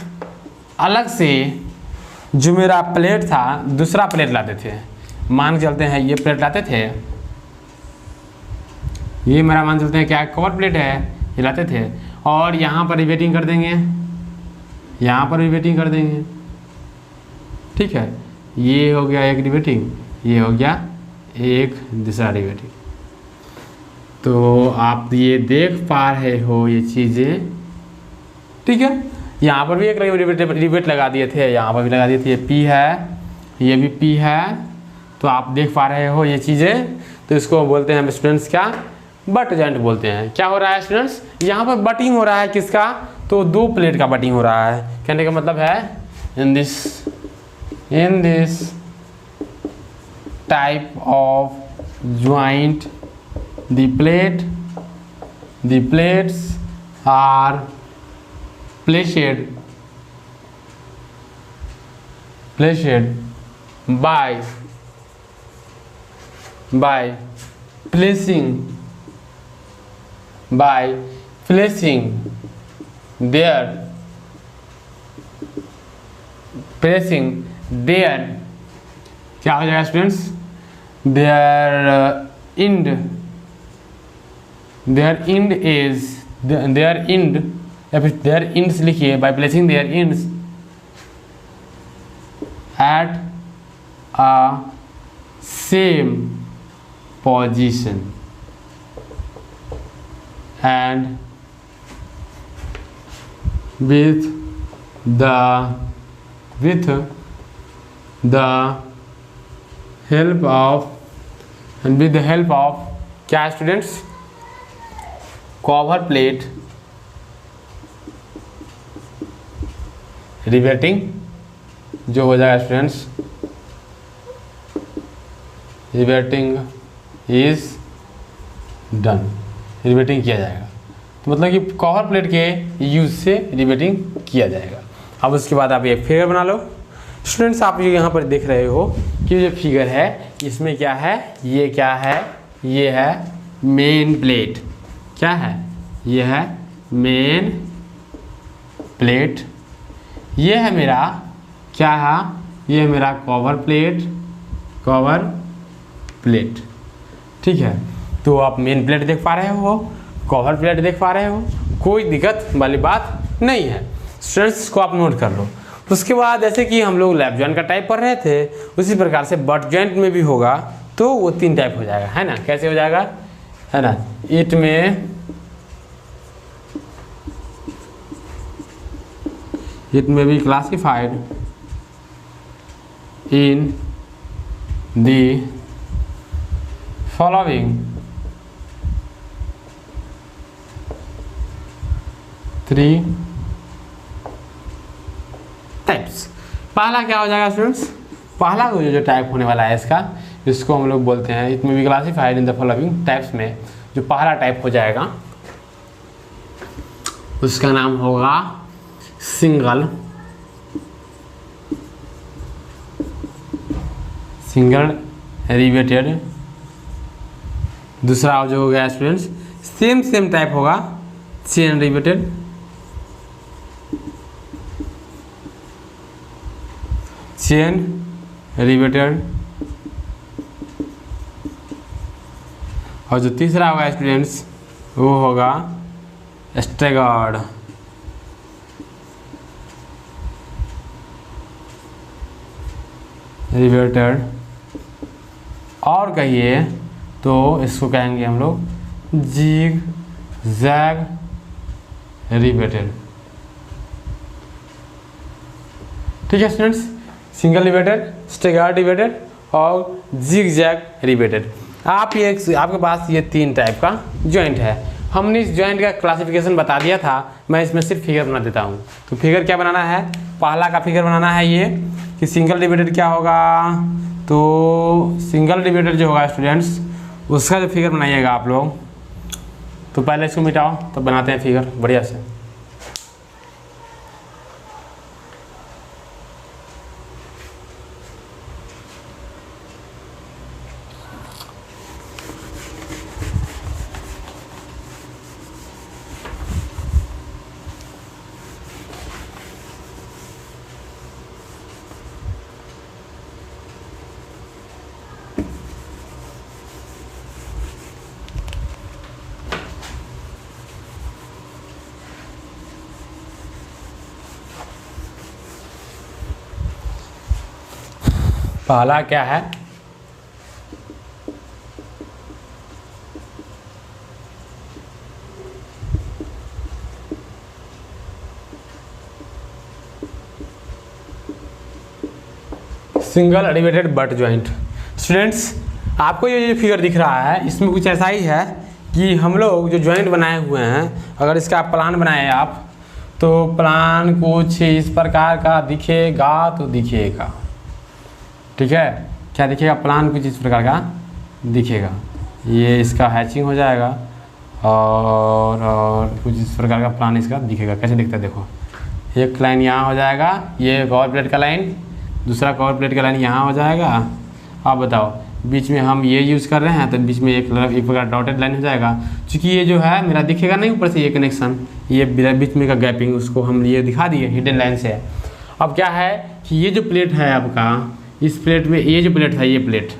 अलग से जो मेरा प्लेट था दूसरा प्लेट लाते थे। मान के चलते हैं ये प्लेट लाते थे, ये मेरा मान चलते हैं क्या कवर प्लेट है, ये लाते थे। और यहाँ पर रिवेटिंग कर देंगे, यहाँ पर रिवेटिंग कर देंगे, ठीक है। ये हो गया एक रिवेटिंग, ये हो गया एक दूसरा रिवेटिंग। तो आप ये देख पा रहे हो ये चीज़ें, ठीक है। यहाँ पर भी एक रिवेट लगा दिए थे, यहाँ पर भी लगा दिए थे, ये पी है, ये भी पी है। तो आप देख पा रहे हो ये चीज़ें। तो इसको बोलते हैं स्टूडेंट्स क्या, बट जॉइंट बोलते हैं। क्या हो रहा है स्टूडेंट्स, यहाँ पर बटिंग हो रहा है, किसका, तो दो प्लेट का बटिंग हो रहा है। कहने का मतलब है इन this type of joint the plates are placed placed by placing their क्या हो जाएगा स्टूडेंट्स, their ends लिखिए, by placing their ends at a same position and with the help of क्या स्टूडेंट्स, कवर प्लेट रिवेटिंग जो हो जाएगा students, riveting is done, riveting किया जाएगा। तो मतलब कि कवर प्लेट के यूज से रिवेटिंग किया जाएगा। अब उसके बाद आप एक फिगर बना लो स्टूडेंट्स। आप यहाँ पर देख रहे हो कि जो फिगर है इसमें क्या है, ये क्या है, ये है मेन प्लेट, क्या है, ये है मेन प्लेट, ये है मेरा क्या है, ये है मेरा कवर प्लेट, ठीक है। तो आप मेन प्लेट देख पा रहे हो, कवर प्लेट देख पा रहे हो, कोई दिक्कत वाली बात नहीं है स्टूडेंट्स, को आप नोट कर लो। उसके बाद जैसे कि हम लोग लैप जॉइंट का टाइप पढ़ रहे थे, उसी प्रकार से बट जॉइंट में भी होगा, तो वो 3 टाइप हो जाएगा, है ना। कैसे हो जाएगा, है ना, इट में be classified in the following 3 types. पहला क्या हो जाएगा स्टूडेंट्स, पहला जो टाइप होने वाला है इसको हम लोग बोलते हैं, इट में be classified in the following types में जो पहला टाइप हो जाएगा उसका नाम होगा सिंगल रिवेटेड। दूसरा जो हो गया स्टूडेंट्स सेम टाइप होगा चेन रिवेटेड, और जो तीसरा होगा स्टूडेंट्स वो होगा स्टैगर्ड रिवेटेड, और कहिए तो इसको कहेंगे हम लोग जिग जैग रिवेटेड, ठीक है students. Single riveted, staggered riveted और जिग जैग रिवेटेड। आपके पास ये 3 टाइप का जॉइंट है। हमने इस जॉइंट का क्लासिफिकेशन बता दिया था, मैं इसमें सिर्फ फिगर बना देता हूँ। तो फिगर क्या बनाना है, पहला का फिगर बनाना है ये कि सिंगल रिवेटेड क्या होगा, तो सिंगल रिवेटेड जो होगा स्टूडेंट्स उसका जो फिगर बनाइएगा आप लोग, तो पहले इसको मिटाओ तब बनाते हैं फिगर बढ़िया से। पहला क्या है, single riveted butt joint. Students आपको ये फिगर दिख रहा है इसमें कुछ ऐसा ही है कि हम लोग जो जॉइंट बनाए हुए हैं, अगर इसका प्लान बनाए आप तो प्लान कुछ इस प्रकार का दिखेगा, तो दिखेगा, ठीक है। क्या दिखेगा, प्लान कुछ इस प्रकार का दिखेगा, ये इसका हैचिंग हो जाएगा और कुछ इस प्रकार का प्लान इसका दिखेगा। कैसे दिखता है देखो, एक लाइन यहाँ हो जाएगा, ये कवर प्लेट का लाइन, दूसरा कवर प्लेट का लाइन यहाँ हो जाएगा। अब बताओ बीच में हम ये यूज़ कर रहे हैं तो बीच में एक प्रकार डॉटेड लाइन हो जाएगा। क्योंकि ये जो है मेरा दिखेगा नहीं ऊपर से ये कनेक्शन, ये बीच में का गैपिंग उसको हम ये दिखा दिए हिडन लाइन से। अब क्या है कि ये जो प्लेट है आपका, इस प्लेट में ये जो प्लेट था, ये प्लेट,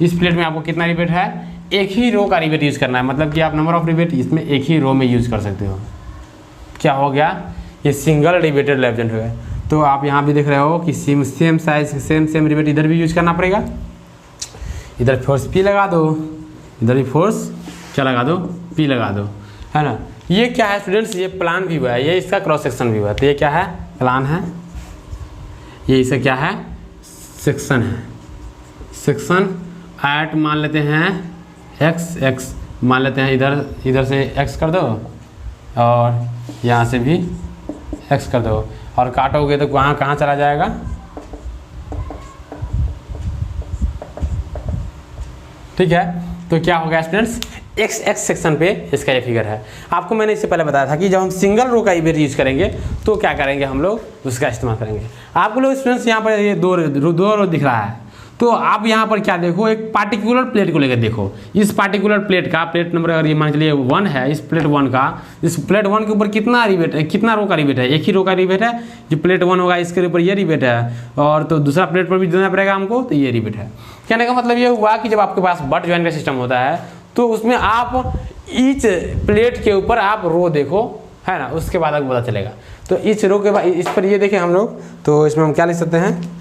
इस प्लेट में आपको कितना रिवेट है, एक ही रो का रिवेट यूज़ करना है। मतलब कि आप नंबर ऑफ रिवेट इसमें एक ही रो में यूज़ कर सकते हो। क्या हो गया, ये सिंगल रिवेटेड लैप जॉइंट हो गया। तो आप यहाँ भी देख रहे हो कि सेम साइज सेम रिवेट इधर भी यूज़ करना पड़ेगा। इधर फोर्स P लगा दो, इधर भी फोर्स क्या लगा दो, P लगा दो, है ना। ये क्या है स्टूडेंट्स, ये प्लान भी हुआ है, ये इसका क्रॉस सेक्शन भी हुआ है। तो ये क्या है, प्लान है, ये इसे क्या है, सेक्शन है। सेक्शन एट मान लेते हैं x मान लेते हैं, इधर से x कर दो और यहाँ से भी x कर दो, और काटोगे तो वहाँ कहाँ चला जाएगा, ठीक है। तो क्या हो गया स्टूडेंट्स, x सेक्शन पे इसका ये फिगर है। आपको मैंने इससे पहले बताया था कि जब हम सिंगल रो का रिवेट यूज करेंगे तो क्या करेंगे, हम लोग उसका इस्तेमाल करेंगे। आपको लोग स्टूडेंट्स यहाँ पर ये दो रो दिख रहा है, तो आप यहाँ पर क्या देखो, एक पार्टिकुलर प्लेट को लेकर देखो। इस पार्टिकुलर प्लेट का प्लेट नंबर अगर ये मान चलिए 1 है, इस प्लेट 1 का, इस प्लेट 1 के ऊपर कितना रिवेट है, कितना रो का रिवेट है, एक ही रो का रिवेट है। जो प्लेट 1 होगा इसके ऊपर ये रिवेट है, और तो दूसरा प्लेट पर भी देना पड़ेगा हमको, तो ये रिवेट है। कहने का मतलब ये हुआ कि जब आपके पास बट ज्वाइंट का सिस्टम होता है तो उसमें आप ईच प्लेट के ऊपर आप रो देखो, है ना, उसके बाद आपको पता चलेगा। तो ईच रो के बाद इस पर ये देखें हम लोग, तो इसमें हम क्या लिख सकते हैं,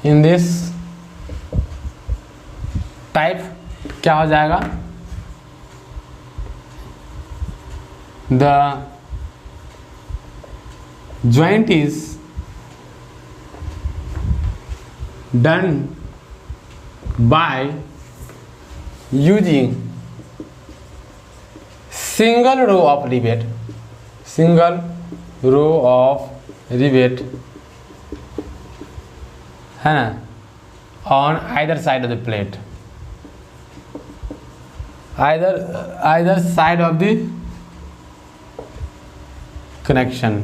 इन दिस टाइप क्या हो जाएगा, the joint is done by using single row of rivet, है ना, on either side of the plate, either side of the connection।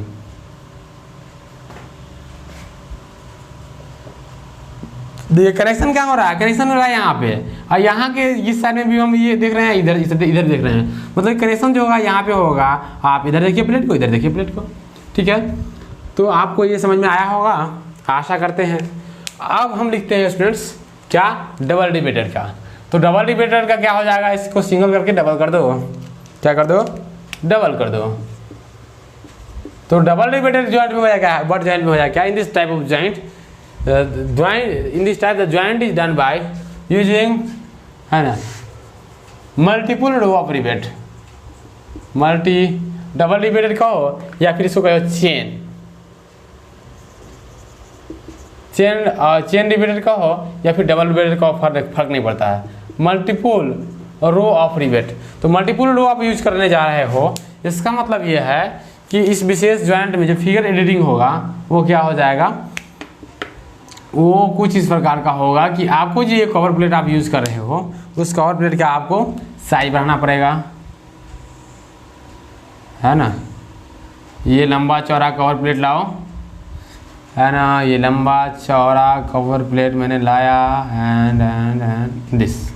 देखिए कनेक्शन क्या हो रहा है, कनेक्शन हो रहा है यहाँ पे, और यहाँ के इस साइड में भी हम ये देख रहे हैं, इधर देख रहे हैं। मतलब कनेक्शन जो होगा यहाँ पे होगा, आप इधर देखिए प्लेट को, इधर देखिए प्लेट को, ठीक है। तो आपको ये समझ में आया होगा, आशा करते हैं। अब हम लिखते हैं स्टूडेंट्स क्या, डबल रिवेटेड का। तो डबल रिवेटेड का क्या हो जाएगा, इसको सिंगल करके डबल कर दो, क्या कर दो, डबल कर दो। तो डबल रिवेटेड ज्वाइंट में हो जाएगा, बट ज्वाइंट में हो जाएगा क्या, इन this type of joint in this type the joint is done by using, है ना, multiple row of rivet, double riveted कहो या फिर इसको कहो चेन रिवेटेड कहो या फिर डबल रिवेटेड कहो, फर्क नहीं पड़ता है। मल्टीपल रो ऑफ रिवेट, तो मल्टीपल रो आप यूज करने जा रहे हो, इसका मतलब ये है कि इस विशेष ज्वाइंट में जो फिगर एडिटिंग होगा वो क्या हो जाएगा, वो कुछ इस प्रकार का होगा कि आपको जो ये कवर प्लेट आप यूज़ कर रहे हो, उस कवर प्लेट का आपको साइज बढ़ाना पड़ेगा, है ना। ये लंबा चौड़ा कवर प्लेट लाओ, है ना, ये लंबा चौड़ा कवर प्लेट मैंने लाया, एंड दिस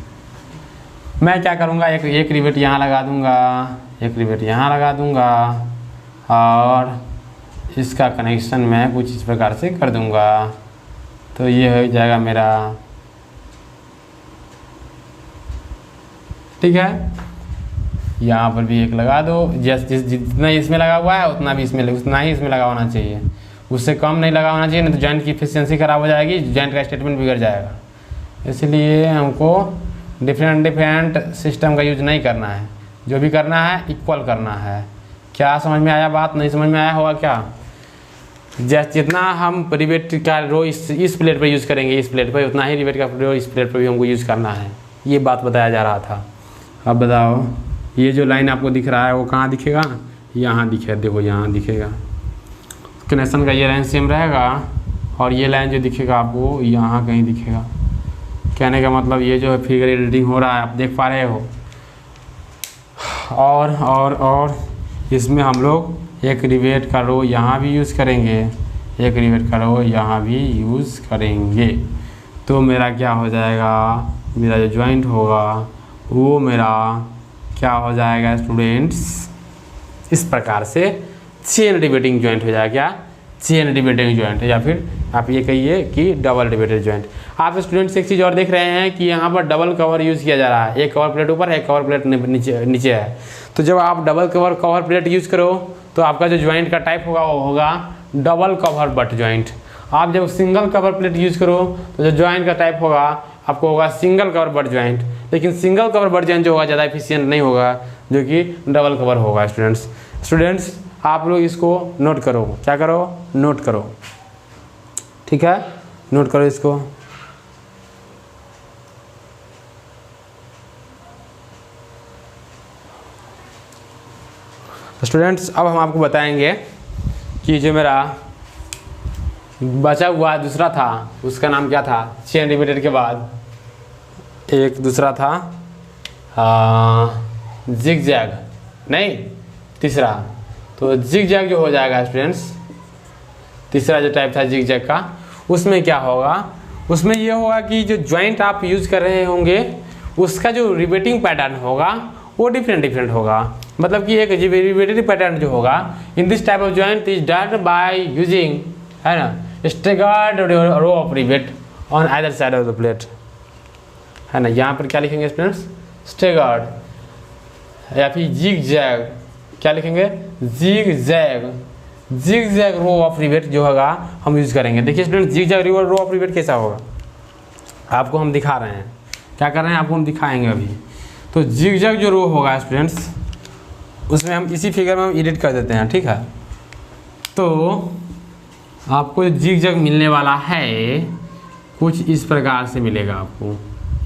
मैं क्या करूँगा, एक रिवेट यहाँ लगा दूँगा, एक रिवेट यहाँ लगा दूँगा, और इसका कनेक्शन मैं कुछ इस प्रकार से कर दूँगा। तो ये हो जाएगा मेरा, ठीक है। यहाँ पर भी एक लगा दो, जितना इसमें लगा हुआ है उतना ही इसमें लगा होना चाहिए, उससे कम नहीं लगा होना चाहिए, नहीं तो जॉइंट की एफिशिएंसी खराब हो जाएगी, जॉइंट का स्टेटमेंट बिगड़ जाएगा। इसलिए हमको डिफरेंट सिस्टम का यूज नहीं करना है, जो भी करना है इक्वल करना है। क्या समझ में आया बात, नहीं समझ में आया होगा क्या, जितना हम रिवेट का रो इस प्लेट पर यूज़ करेंगे, इस प्लेट पर, उतना ही रिवेट का रो इस प्लेट पर भी हमको यूज़ करना है, ये बात बताया जा रहा था। अब बताओ ये जो लाइन आपको दिख रहा है वो कहाँ दिखेगा, यहाँ दिखे, देखो यहाँ दिखेगा, कनेक्शन का ये लाइन सेम रहेगा, और ये लाइन जो दिखेगा आपको यहाँ कहीं दिखेगा। कहने का मतलब ये जो फिगर एडिटिंग हो रहा है आप देख पा रहे हो, और इसमें हम लोग एक रिवेट का रो यहाँ भी यूज़ करेंगे, एक रिवेट का रो यहाँ भी यूज़ करेंगे, तो मेरा क्या हो जाएगा, मेरा जो जॉइंट होगा वो मेरा क्या हो जाएगा स्टूडेंट्स, इस प्रकार से चेन रिवेटिंग जॉइंट हो जाएगा। क्या? चेन रिवेटिंग जॉइंट, या फिर आप ये कहिए कि डबल रिवेटेड जॉइंट। आप स्टूडेंट्स एक चीज़ और देख रहे हैं कि यहाँ पर डबल कवर यूज़ किया जा रहा है, एक कवर प्लेट ऊपर है, एक कवर प्लेट नीचे है। तो जब आप डबल कवर प्लेट यूज़ करो तो आपका जो जॉइंट का टाइप होगा वो होगा डबल कवर बट जॉइंट। आप जब सिंगल कवर प्लेट यूज़ करो तो जो जॉइंट का टाइप होगा आपको होगा सिंगल कवर बट जॉइंट। लेकिन सिंगल कवर बट जॉइंट जो होगा ज़्यादा एफिशिएंट नहीं होगा, जो कि डबल कवर होगा। स्टूडेंट्स आप लोग इसको नोट करो, क्या करो, नोट करो, ठीक है, नोट करो इसको। स्टूडेंट्स अब हम आपको बताएंगे कि जो मेरा बचा हुआ दूसरा था उसका नाम क्या था, चेन रिवेटेड के बाद एक दूसरा था जिग जैग, नहीं तीसरा, तो जिग जैग जो हो जाएगा स्टूडेंट्स, तीसरा जो टाइप था जिग जैग का, उसमें क्या होगा, उसमें ये होगा कि जो जॉइंट आप यूज़ कर रहे होंगे उसका जो रिवेटिंग पैटर्न होगा वो डिफरेंट होगा। मतलब कि एक रिवेटिंग पैटर्न जो होगा in this type of joint is done by using, है ना, staggered row of rivet on either side of the plate, है ना। यहाँ पर क्या लिखेंगे स्टूडेंट्स, स्टैगर्ड, या फिर जिग जैग, क्या लिखेंगे, zigzag row of rivet जो होगा हम यूज़ करेंगे। देखिए student zigzag row of rivet कैसा होगा आपको हम दिखा रहे हैं, क्या कर रहे हैं आपको हम दिखाएंगे अभी। तो जिग जैग जो रो होगा स्टूडेंट्स उसमें हम इसी फिगर में हम एडिट कर देते हैं, ठीक है। तो आपको जिग जैग मिलने वाला है कुछ इस प्रकार से मिलेगा आपको,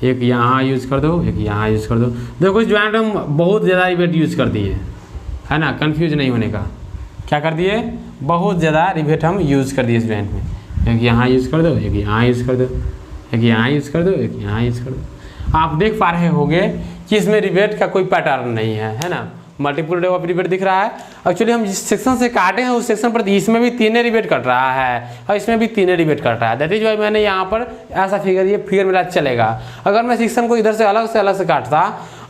एक यहाँ यूज़ कर दो, एक यहाँ यूज़ कर दो। देखो इस जॉइंट हम बहुत ज़्यादा रिवेट यूज़ कर दिए, है ना, कंफ्यूज नहीं होने का, क्या कर दिए, बहुत ज़्यादा रिवेट हम यूज़ कर दिए इस जॉइंट में। एक यहाँ यूज़ कर दो, एक यहाँ यूज़ कर दो, एक यहाँ यूज़ कर दो, एक यहाँ यूज़ कर दो। आप देख पा रहे होंगे कि इसमें रिवेट का कोई पैटर्न नहीं है ना, मल्टीपल रे ऑफ रिवेट दिख रहा है। एक्चुअली हम जिस सेक्शन से काटे हैं उस सेक्शन पर इसमें भी तीन रिवेट कट रहा है और इसमें भी तीन रिवेट कट रहा है। दैट इज वाई मैंने यहाँ पर ऐसा ये फिगर मेरा चलेगा। अगर मैं सेक्शन को इधर से अलग से काटता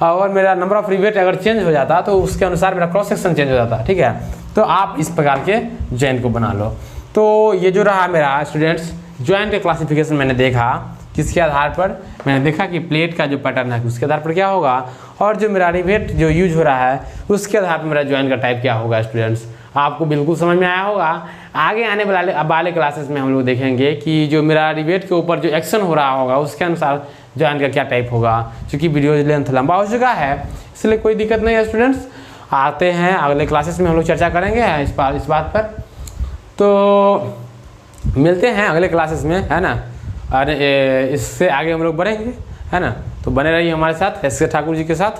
और मेरा नंबर ऑफ रिवेट अगर चेंज हो जाता तो उसके अनुसार मेरा क्रॉस सेक्शन चेंज हो जाता, ठीक है। तो आप इस प्रकार के जॉइंट को बना लो। तो ये जो रहा मेरा स्टूडेंट्स जॉइंट के क्लासिफिकेशन मैंने देखा, किसके आधार पर, मैंने देखा कि प्लेट का जो पैटर्न है उसके आधार पर क्या होगा, और जो मेरा रिवेट जो यूज हो रहा है उसके आधार पर मेरा जॉइंट का टाइप क्या होगा। स्टूडेंट्स आपको बिल्कुल समझ में आया होगा। आगे आने वाले क्लासेस में हम लोग देखेंगे कि जो मेरा रिवेट के ऊपर जो एक्शन हो रहा होगा उसके अनुसार जॉइंट का क्या टाइप होगा। क्योंकि वीडियो लेंथ लंबा हो चुका है इसलिए कोई दिक्कत नहीं है स्टूडेंट्स। आते हैं अगले क्लासेस में हम लोग चर्चा करेंगे इस बात पर। तो मिलते हैं अगले क्लासेस में, है ना। अरे इससे आगे हम लोग बढ़ेंगे, है ना। तो बने रहिए हमारे साथ एस.के. ठाकुर जी के साथ,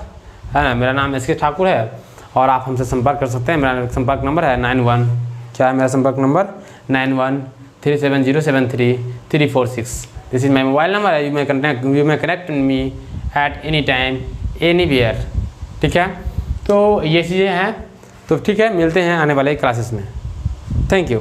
है ना। मेरा नाम एस.के. ठाकुर है और आप हमसे संपर्क कर सकते हैं। मेरा संपर्क नंबर है 91, क्या है मेरा संपर्क number, 9137073346। This is my mobile number. You may connect me at any time anywhere, ठीक है। तो ये चीज़ें हैं। तो ठीक है, मिलते हैं आने वाले क्लासेस में। Thank you.